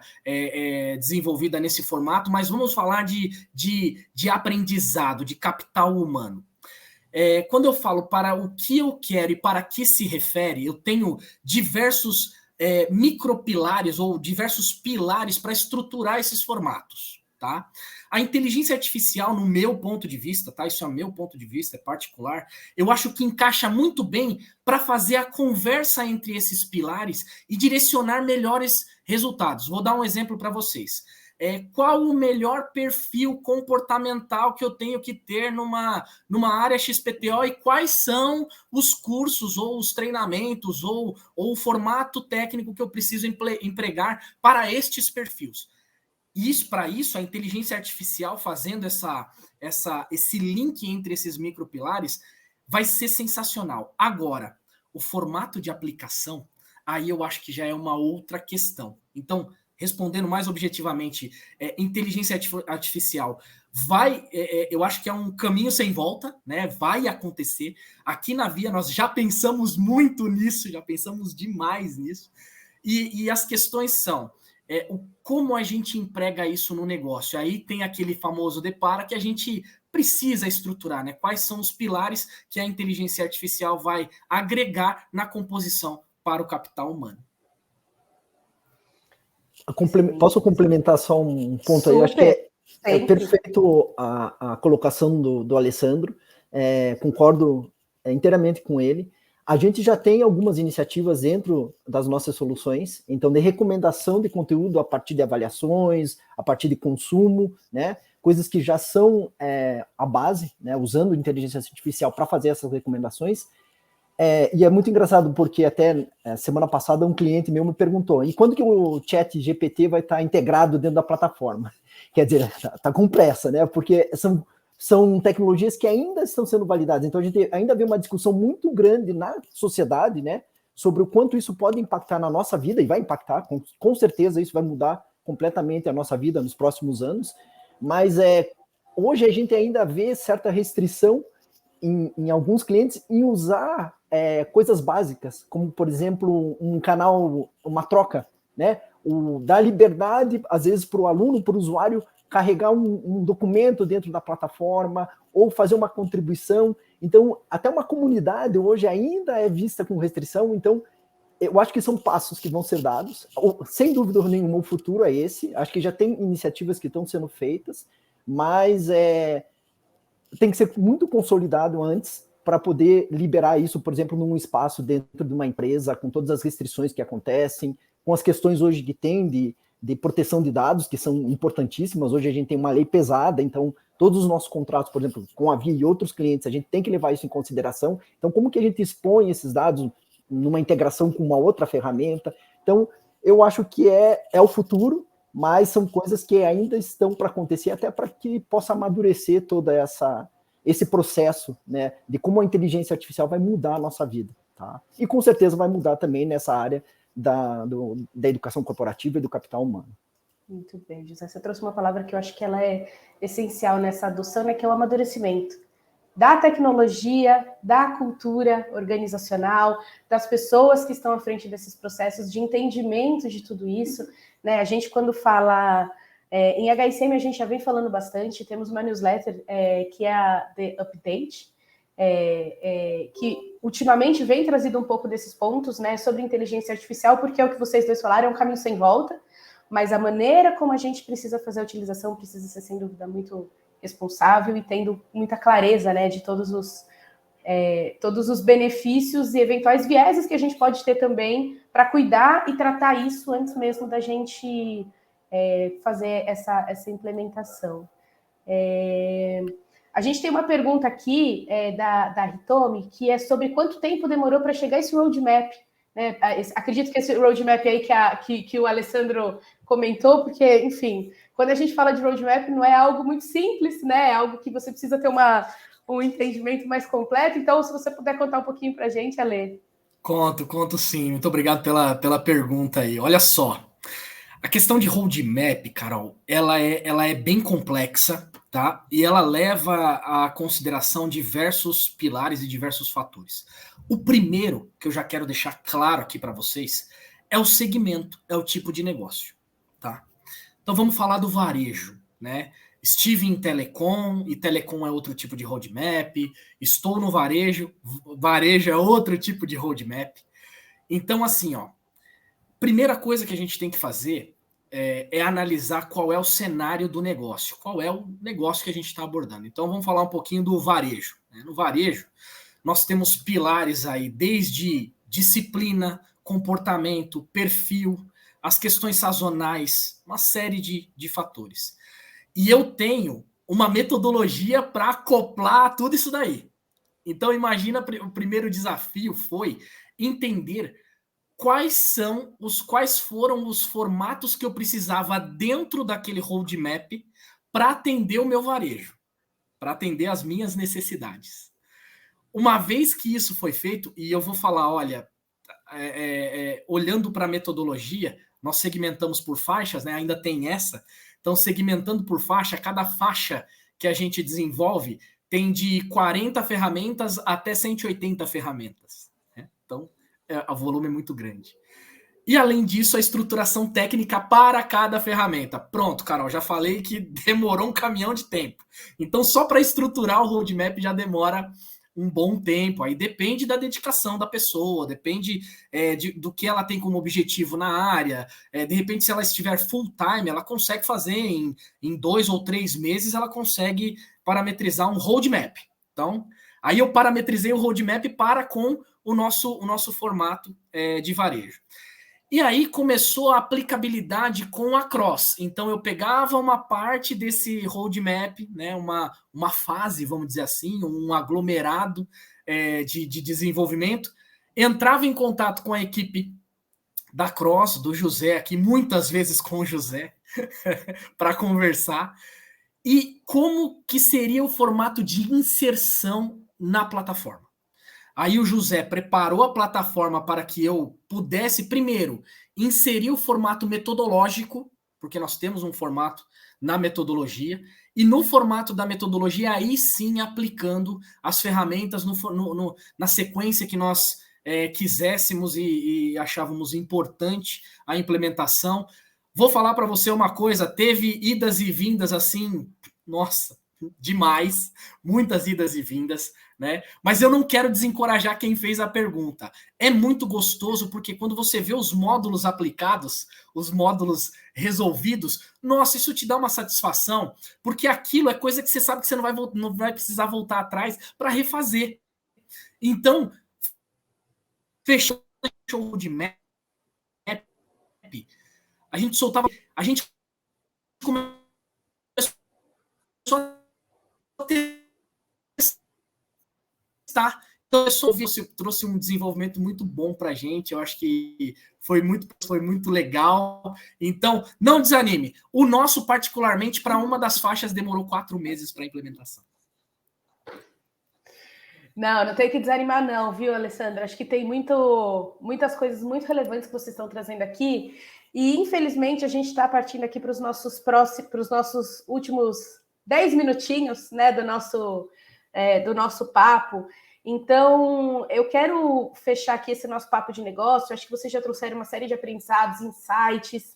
desenvolvida nesse formato, mas vamos falar de aprendizado, de capital humano. Quando eu falo para o que eu quero e para que se refere, eu tenho diversos micropilares ou diversos pilares para estruturar esses formatos, tá? A inteligência artificial, no meu ponto de vista, tá? Isso é o meu ponto de vista, é particular. Eu acho que encaixa muito bem para fazer a conversa entre esses pilares e direcionar melhores resultados. Vou dar um exemplo para vocês. Qual o melhor perfil comportamental que eu tenho que ter numa área XPTO e quais são os cursos ou os treinamentos ou o formato técnico que eu preciso empregar para estes perfis. Para isso, a inteligência artificial fazendo esse link entre esses micropilares vai ser sensacional. Agora, o formato de aplicação, aí eu acho que já é uma outra questão. Então, respondendo mais objetivamente, inteligência artificial eu acho que é um caminho sem volta, né? Vai acontecer. Aqui na Via nós já pensamos muito nisso, já pensamos demais nisso. E as questões são como a gente emprega isso no negócio. Aí tem aquele famoso depara que a gente precisa estruturar, né? Quais são os pilares que a inteligência artificial vai agregar na composição para o capital humano. Posso complementar só um ponto? Super. Aí? Eu acho que é perfeito a colocação do Alessandro, concordo inteiramente com ele. A gente já tem algumas iniciativas dentro das nossas soluções, então, de recomendação de conteúdo a partir de avaliações, a partir de consumo, né? Coisas que já são a base, né? Usando inteligência artificial para fazer essas recomendações. E é muito engraçado, porque até semana passada um cliente meu me perguntou, e quando que o chat GPT vai estar integrado dentro da plataforma? Quer dizer, tá com pressa, né? Porque são tecnologias que ainda estão sendo validadas. Então, a gente ainda vê uma discussão muito grande na sociedade, né, sobre o quanto isso pode impactar na nossa vida, e vai impactar, com certeza isso vai mudar completamente a nossa vida nos próximos anos, mas hoje a gente ainda vê certa restrição em alguns clientes em usar coisas básicas, como, por exemplo, um canal, uma troca, né, dar liberdade, às vezes, para o aluno, para o usuário, carregar um documento dentro da plataforma ou fazer uma contribuição. Então, até uma comunidade hoje ainda é vista com restrição. Então, eu acho que são passos que vão ser dados. Sem dúvida nenhuma, o futuro é esse. Acho que já tem iniciativas que estão sendo feitas, mas tem que ser muito consolidado antes para poder liberar isso, por exemplo, num espaço dentro de uma empresa, com todas as restrições que acontecem, com as questões hoje que tem de proteção de dados, que são importantíssimas. Hoje a gente tem uma lei pesada, então todos os nossos contratos, por exemplo, com a Via e outros clientes, a gente tem que levar isso em consideração. Então, como que a gente expõe esses dados numa integração com uma outra ferramenta. Então, eu acho que é o futuro, mas são coisas que ainda estão para acontecer, até para que possa amadurecer toda esse processo, né, de como a inteligência artificial vai mudar a nossa vida. Tá? E com certeza vai mudar também nessa área da educação corporativa e do capital humano. Muito bem, José. Você trouxe uma palavra que eu acho que ela é essencial nessa adoção, né, que é o amadurecimento da tecnologia, da cultura organizacional, das pessoas que estão à frente desses processos de entendimento de tudo isso. Né? A gente, quando fala em HSM, a gente já vem falando bastante, temos uma newsletter que é a The Update, que ultimamente vem trazido um pouco desses pontos, né, sobre inteligência artificial, porque é o que vocês dois falaram, é um caminho sem volta, mas a maneira como a gente precisa fazer a utilização precisa ser, sem dúvida, muito responsável e tendo muita clareza, né, de todos os benefícios e eventuais vieses que a gente pode ter também para cuidar e tratar isso antes mesmo da gente fazer essa implementação. A gente tem uma pergunta aqui da Hitomi, que é sobre quanto tempo demorou para chegar esse roadmap. Né? Acredito que esse roadmap aí que o Alessandro comentou, porque, enfim, quando a gente fala de roadmap, não é algo muito simples, né? É algo que você precisa ter um entendimento mais completo. Então, se você puder contar um pouquinho para a gente, Ale. Conto sim. Muito obrigado pela pergunta aí. Olha só, a questão de roadmap, Carol, ela é bem complexa, tá? E ela leva à consideração diversos pilares e diversos fatores. O primeiro, que eu já quero deixar claro aqui para vocês, é o segmento, é o tipo de negócio, tá? Então vamos falar do varejo, né? Estive em telecom, e telecom é outro tipo de roadmap. Estou no varejo é outro tipo de roadmap. Então, assim, ó, primeira coisa que a gente tem que fazer é analisar qual é o cenário do negócio, qual é o negócio que a gente está abordando. Então, vamos falar um pouquinho do varejo. Né? No varejo, nós temos pilares aí, desde disciplina, comportamento, perfil, as questões sazonais, uma série de fatores. E eu tenho uma metodologia para acoplar tudo isso daí. Então, imagina, o primeiro desafio foi entender quais foram os formatos que eu precisava dentro daquele roadmap para atender o meu varejo, para atender as minhas necessidades. Uma vez que isso foi feito, e eu vou falar, olha, olhando para a metodologia, nós segmentamos por faixas, né? Ainda tem essa. Então, segmentando por faixa, cada faixa que a gente desenvolve tem de 40 ferramentas até 180 ferramentas. Né? Então, o volume é muito grande. E, além disso, a estruturação técnica para cada ferramenta. Pronto, Carol, já falei que demorou um caminhão de tempo. Então, só para estruturar o roadmap já demora um bom tempo. Aí depende da dedicação da pessoa, depende do que ela tem como objetivo na área. De repente, se ela estiver full time, ela consegue fazer em 2 ou 3 meses, ela consegue parametrizar um roadmap. Então, aí eu parametrizei o roadmap para com o nosso formato de varejo. E aí começou a aplicabilidade com a Cross. Então eu pegava uma parte desse roadmap, né, uma fase, vamos dizer assim, um aglomerado de desenvolvimento, entrava em contato com a equipe da Cross, do José, aqui muitas vezes com o José, para conversar, e como que seria o formato de inserção na plataforma. Aí o José preparou a plataforma para que eu pudesse, primeiro, inserir o formato metodológico, porque nós temos um formato na metodologia, e no formato da metodologia, aí sim aplicando as ferramentas na sequência que nós quiséssemos e achávamos importante a implementação. Vou falar para você uma coisa, teve idas e vindas assim, nossa, demais, muitas idas e vindas, né? Mas eu não quero desencorajar quem fez a pergunta. É muito gostoso porque quando você vê os módulos aplicados, os módulos resolvidos, nossa, isso te dá uma satisfação, porque aquilo é coisa que você sabe que você não vai precisar voltar atrás para refazer. Então, fechou de map, a gente soltava, a gente começou a testar. Então, eu trouxe um desenvolvimento muito bom para a gente. Eu acho que foi muito legal. Então, não desanime. O nosso, particularmente, para uma das faixas, demorou 4 meses para a implementação. Não tem que desanimar não, viu, Alessandra? Acho que tem muitas coisas muito relevantes que vocês estão trazendo aqui. E, infelizmente, a gente está partindo aqui para os nossos últimos 10 minutinhos, né, do nosso papo. Então, eu quero fechar aqui esse nosso papo de negócio. Acho que vocês já trouxeram uma série de aprendizados, insights,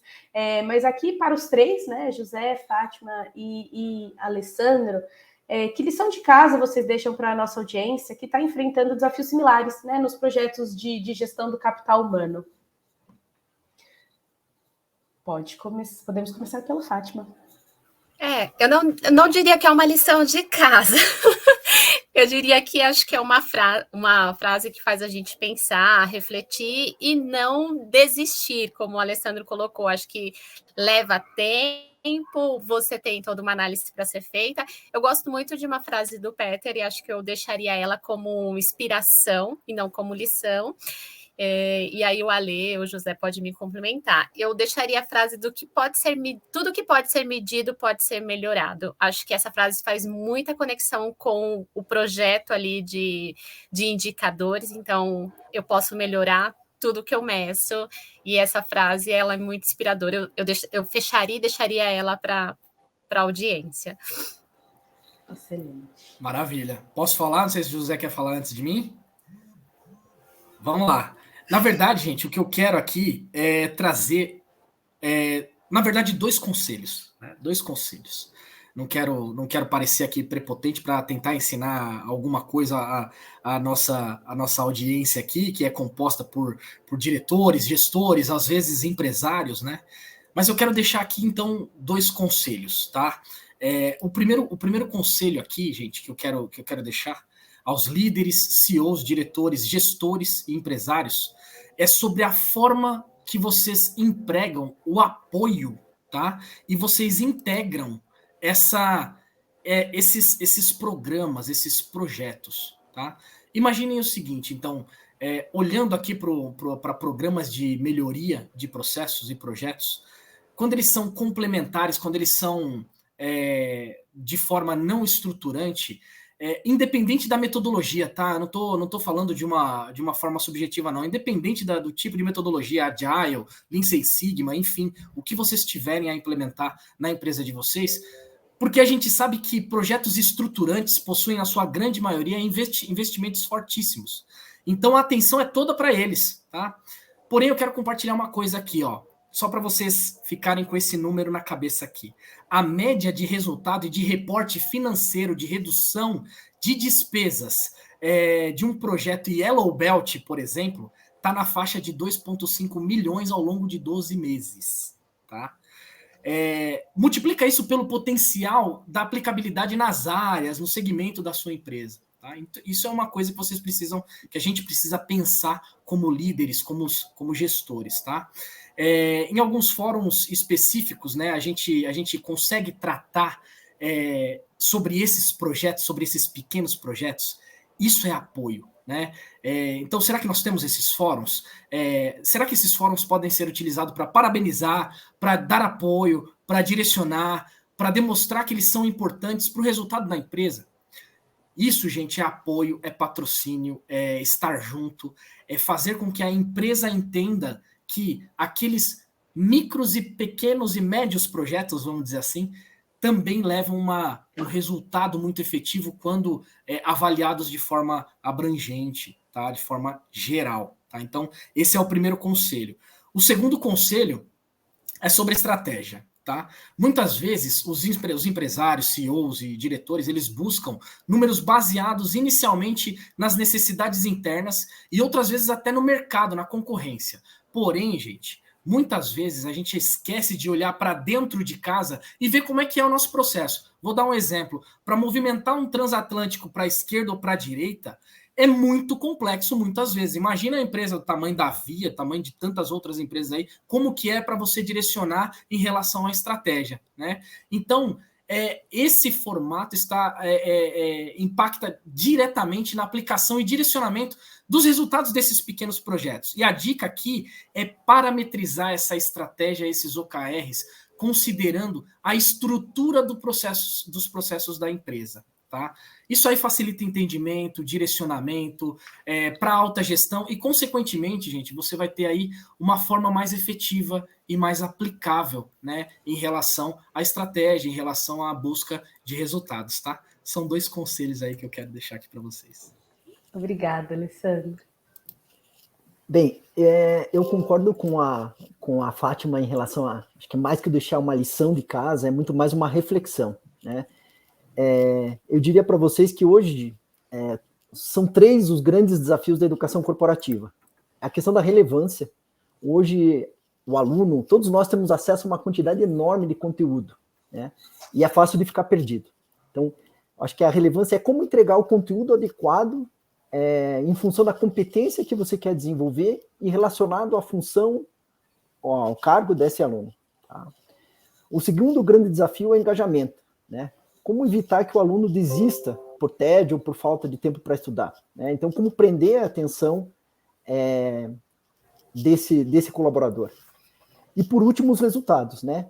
mas aqui para os três, né, José, Fátima e Alessandro, que lição de casa vocês deixam para a nossa audiência que está enfrentando desafios similares, né, nos projetos de gestão do capital humano? Podemos começar pela Fátima. Eu não diria que é uma lição de casa. Eu diria que acho que é uma frase que faz a gente pensar, refletir e não desistir, como o Alessandro colocou. Acho que leva tempo, você tem toda uma análise para ser feita. Eu gosto muito de uma frase do Peter e acho que eu deixaria ela como inspiração e não como lição. E aí o Ale, o José pode me complementar. Eu deixaria a frase do que pode ser tudo que pode ser medido pode ser melhorado. Acho que essa frase faz muita conexão com o projeto ali de indicadores, então eu posso melhorar tudo que eu meço, e essa frase ela é muito inspiradora. Eu fecharia e deixaria ela para a audiência. Excelente. Maravilha. Posso falar? Não sei se o José quer falar antes de mim. Vamos lá. Na verdade, gente, o que eu quero aqui é trazer, na verdade, 2 conselhos. Né? 2 conselhos. Não quero parecer aqui prepotente para tentar ensinar alguma coisa à nossa audiência aqui, que é composta por diretores, gestores, às vezes empresários, né? Mas eu quero deixar aqui, então, 2 conselhos, tá? O primeiro conselho aqui, gente, que eu quero deixar aos líderes, CEOs, diretores, gestores e empresários, é sobre a forma que vocês empregam o apoio, tá? E vocês integram esses programas, esses projetos, tá? Imaginem o seguinte, então, olhando aqui para programas de melhoria de processos e projetos, quando eles são complementares, quando eles são de forma não estruturante, independente da metodologia, tá? Não tô falando de uma forma subjetiva, não. Independente do tipo de metodologia, Agile, Lean Six Sigma, enfim, o que vocês tiverem a implementar na empresa de vocês, porque a gente sabe que projetos estruturantes possuem, na sua grande maioria, investimentos fortíssimos. Então, a atenção é toda para eles, tá? Porém, eu quero compartilhar uma coisa aqui, ó. Só para vocês ficarem com esse número na cabeça aqui. A média de resultado e de reporte financeiro de redução de despesas de um projeto Yellow Belt, por exemplo, está na faixa de 2,5 milhões ao longo de 12 meses. Tá? Multiplica isso pelo potencial da aplicabilidade nas áreas, no segmento da sua empresa. Tá? Isso é uma coisa que a gente precisa pensar como líderes, como gestores, tá? Em alguns fóruns específicos, né, a gente consegue tratar sobre esses projetos, sobre esses pequenos projetos. Isso é apoio, né? Então, será que nós temos esses fóruns? Será que esses fóruns podem ser utilizados para parabenizar, para dar apoio, para direcionar, para demonstrar que eles são importantes para o resultado da empresa? Isso, gente, é apoio, é patrocínio, é estar junto, é fazer com que a empresa entenda que aqueles micros e pequenos e médios projetos, vamos dizer assim, também levam um resultado muito efetivo quando avaliados de forma abrangente, tá? De forma geral. Tá? Então, esse é o primeiro conselho. O segundo conselho é sobre estratégia. Tá? Muitas vezes os empresários, CEOs e diretores, eles buscam números baseados inicialmente nas necessidades internas e outras vezes até no mercado, na concorrência. Porém, gente, muitas vezes a gente esquece de olhar para dentro de casa e ver como é que é o nosso processo. Vou dar um exemplo. Para movimentar um transatlântico para a esquerda ou para a direita, é muito complexo muitas vezes. Imagina a empresa do tamanho da Via, tamanho de tantas outras empresas aí, como que é para você direcionar em relação à estratégia, né? Então, esse formato impacta diretamente na aplicação e direcionamento dos resultados desses pequenos projetos. E a dica aqui é parametrizar essa estratégia, esses OKRs, considerando a estrutura dos processos da empresa. Tá? Isso aí facilita entendimento, direcionamento, para alta gestão e, consequentemente, gente, você vai ter aí uma forma mais efetiva e mais aplicável, né, em relação à estratégia, em relação à busca de resultados, tá? São 2 conselhos aí que eu quero deixar aqui para vocês. Obrigada, Alessandro. Bem, eu concordo com a Fátima em relação a, acho que mais que deixar uma lição de casa, é muito mais uma reflexão, né? Eu diria para vocês que hoje são 3 os grandes desafios da educação corporativa. A questão da relevância. Hoje, o aluno, todos nós temos acesso a uma quantidade enorme de conteúdo, né? E é fácil de ficar perdido. Então, acho que a relevância é como entregar o conteúdo adequado em função da competência que você quer desenvolver e relacionado à função, ao cargo desse aluno. Tá? O segundo grande desafio é o engajamento, né? Como evitar que o aluno desista por tédio ou por falta de tempo para estudar, né? Então, como prender a atenção desse colaborador. E, por último, os resultados, né?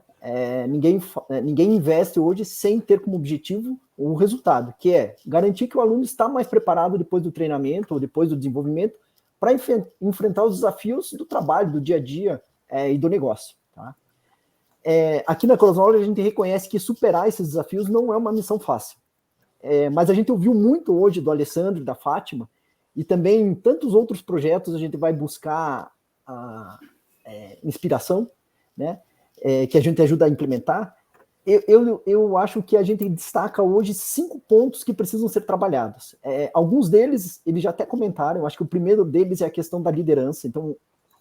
Ninguém investe hoje sem ter como objetivo o resultado, que é garantir que o aluno está mais preparado depois do treinamento ou depois do desenvolvimento para enfrentar os desafios do trabalho, do dia a dia e do negócio. Tá? Aqui na CrossKnowledge a gente reconhece que superar esses desafios não é uma missão fácil. Mas a gente ouviu muito hoje do Alessandro e da Fátima, e também em tantos outros projetos a gente vai buscar inspiração, né? Que a gente ajuda a implementar. Eu acho que a gente destaca hoje 5 pontos que precisam ser trabalhados. Alguns deles, eles já até comentaram, eu acho que o primeiro deles é a questão da liderança. Então,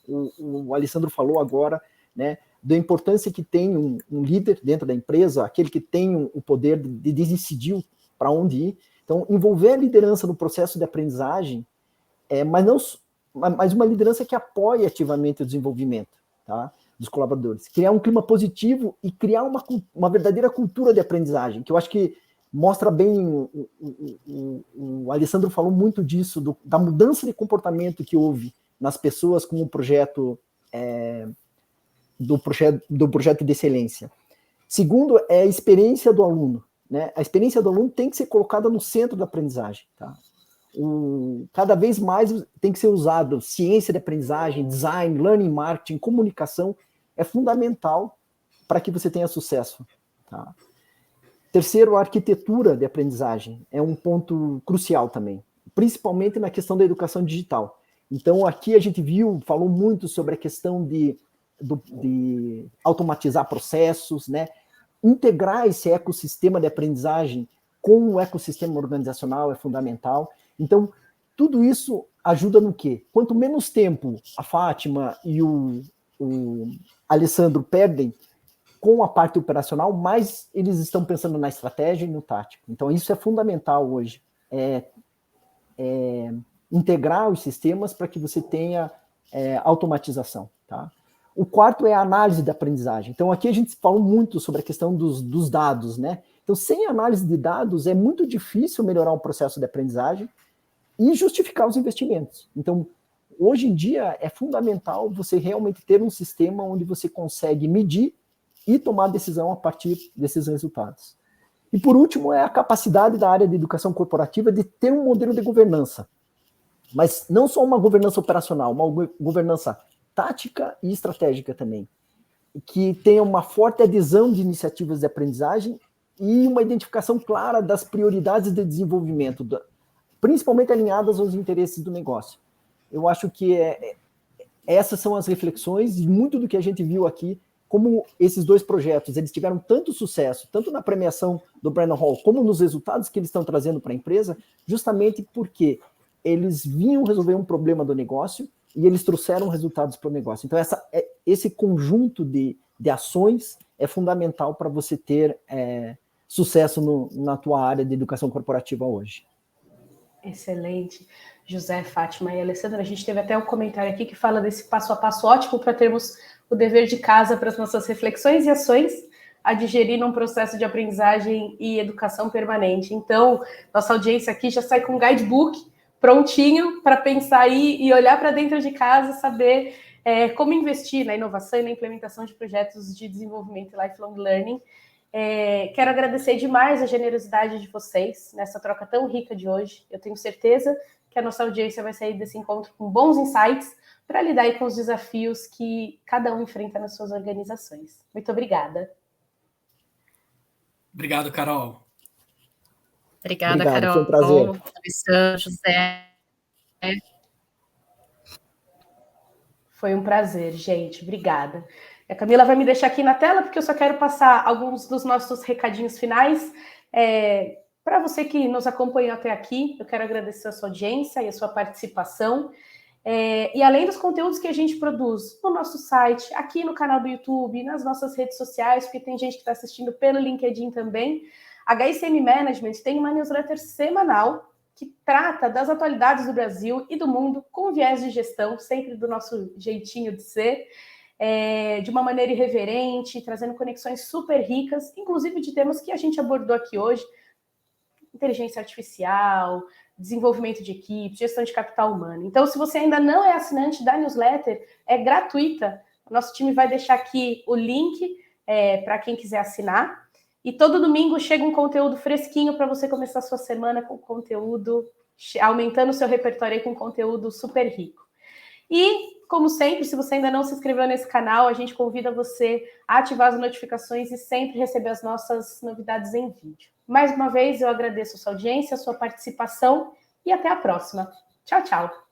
o Alessandro falou agora, né, da importância que tem um líder dentro da empresa, aquele que tem o poder de decidir para onde ir. Então, envolver a liderança no processo de aprendizagem, mas uma liderança que apoie ativamente o desenvolvimento, tá, dos colaboradores. Criar um clima positivo e criar uma verdadeira cultura de aprendizagem, que eu acho que mostra bem, o Alessandro falou muito disso, da mudança de comportamento que houve nas pessoas com o projeto do projeto de excelência. Segundo, é a experiência do aluno, né? A experiência do aluno tem que ser colocada no centro da aprendizagem. Tá? Cada vez mais tem que ser usado ciência de aprendizagem, design, learning marketing, comunicação, é fundamental para que você tenha sucesso. Tá? Terceiro, a arquitetura de aprendizagem é um ponto crucial também, principalmente na questão da educação digital. Então, aqui a gente falou muito sobre a questão de automatizar processos, né? Integrar esse ecossistema de aprendizagem com o ecossistema organizacional é fundamental. Então, tudo isso ajuda no quê? Quanto menos tempo a Fátima e o Alessandro perdem com a parte operacional, mais eles estão pensando na estratégia e no tático. Então, isso é fundamental hoje. Integrar os sistemas para que você tenha automatização. Tá? O quarto é a análise da aprendizagem. Então, aqui a gente falou muito sobre a questão dos dados, né? Então, sem análise de dados, é muito difícil melhorar o processo de aprendizagem e justificar os investimentos. Então, hoje em dia, é fundamental você realmente ter um sistema onde você consegue medir e tomar decisão a partir desses resultados. E, por último, é a capacidade da área de educação corporativa de ter um modelo de governança. Mas não só uma governança operacional, uma governança tática e estratégica também, que tenha uma forte adesão de iniciativas de aprendizagem e uma identificação clara das prioridades de desenvolvimento, principalmente alinhadas aos interesses do negócio. Eu acho que essas são as reflexões e muito do que a gente viu aqui, como esses 2 projetos, eles tiveram tanto sucesso, tanto na premiação do Brandon Hall, como nos resultados que eles estão trazendo para a empresa, justamente porque eles vinham resolver um problema do negócio e eles trouxeram resultados para o negócio. Então, esse conjunto de ações é fundamental para você ter sucesso na tua área de educação corporativa hoje. Excelente. José, Fátima e Alessandra, a gente teve até um comentário aqui que fala desse passo a passo ótimo para termos o dever de casa para as nossas reflexões e ações a digerir num processo de aprendizagem e educação permanente. Então, nossa audiência aqui já sai com um guidebook prontinho para pensar aí e olhar para dentro de casa, saber como investir na inovação e na implementação de projetos de desenvolvimento e lifelong learning. Quero agradecer demais a generosidade de vocês nessa troca tão rica de hoje. Eu tenho certeza que a nossa audiência vai sair desse encontro com bons insights para lidar aí com os desafios que cada um enfrenta nas suas organizações. Muito obrigada. Obrigado, Carol. Obrigada, Obrigado, Carol. foi um prazer. Alessandro, José. Foi um prazer, gente. Obrigada. A Camila vai me deixar aqui na tela, porque eu só quero passar alguns dos nossos recadinhos finais. Para você que nos acompanhou até aqui, eu quero agradecer a sua audiência e a sua participação. E além dos conteúdos que a gente produz no nosso site, aqui no canal do YouTube, nas nossas redes sociais, porque tem gente que está assistindo pelo LinkedIn também, a HSM Management tem uma newsletter semanal que trata das atualidades do Brasil e do mundo com viés de gestão, sempre do nosso jeitinho de ser, de uma maneira irreverente, trazendo conexões super ricas, inclusive de temas que a gente abordou aqui hoje, inteligência artificial, desenvolvimento de equipe, gestão de capital humano. Então, se você ainda não é assinante da newsletter, é gratuita. O nosso time vai deixar aqui o link para quem quiser assinar. E todo domingo chega um conteúdo fresquinho para você começar a sua semana com conteúdo, aumentando o seu repertório aí com conteúdo super rico. E, como sempre, se você ainda não se inscreveu nesse canal, a gente convida você a ativar as notificações e sempre receber as nossas novidades em vídeo. Mais uma vez, eu agradeço a sua audiência, a sua participação e até a próxima. Tchau, tchau!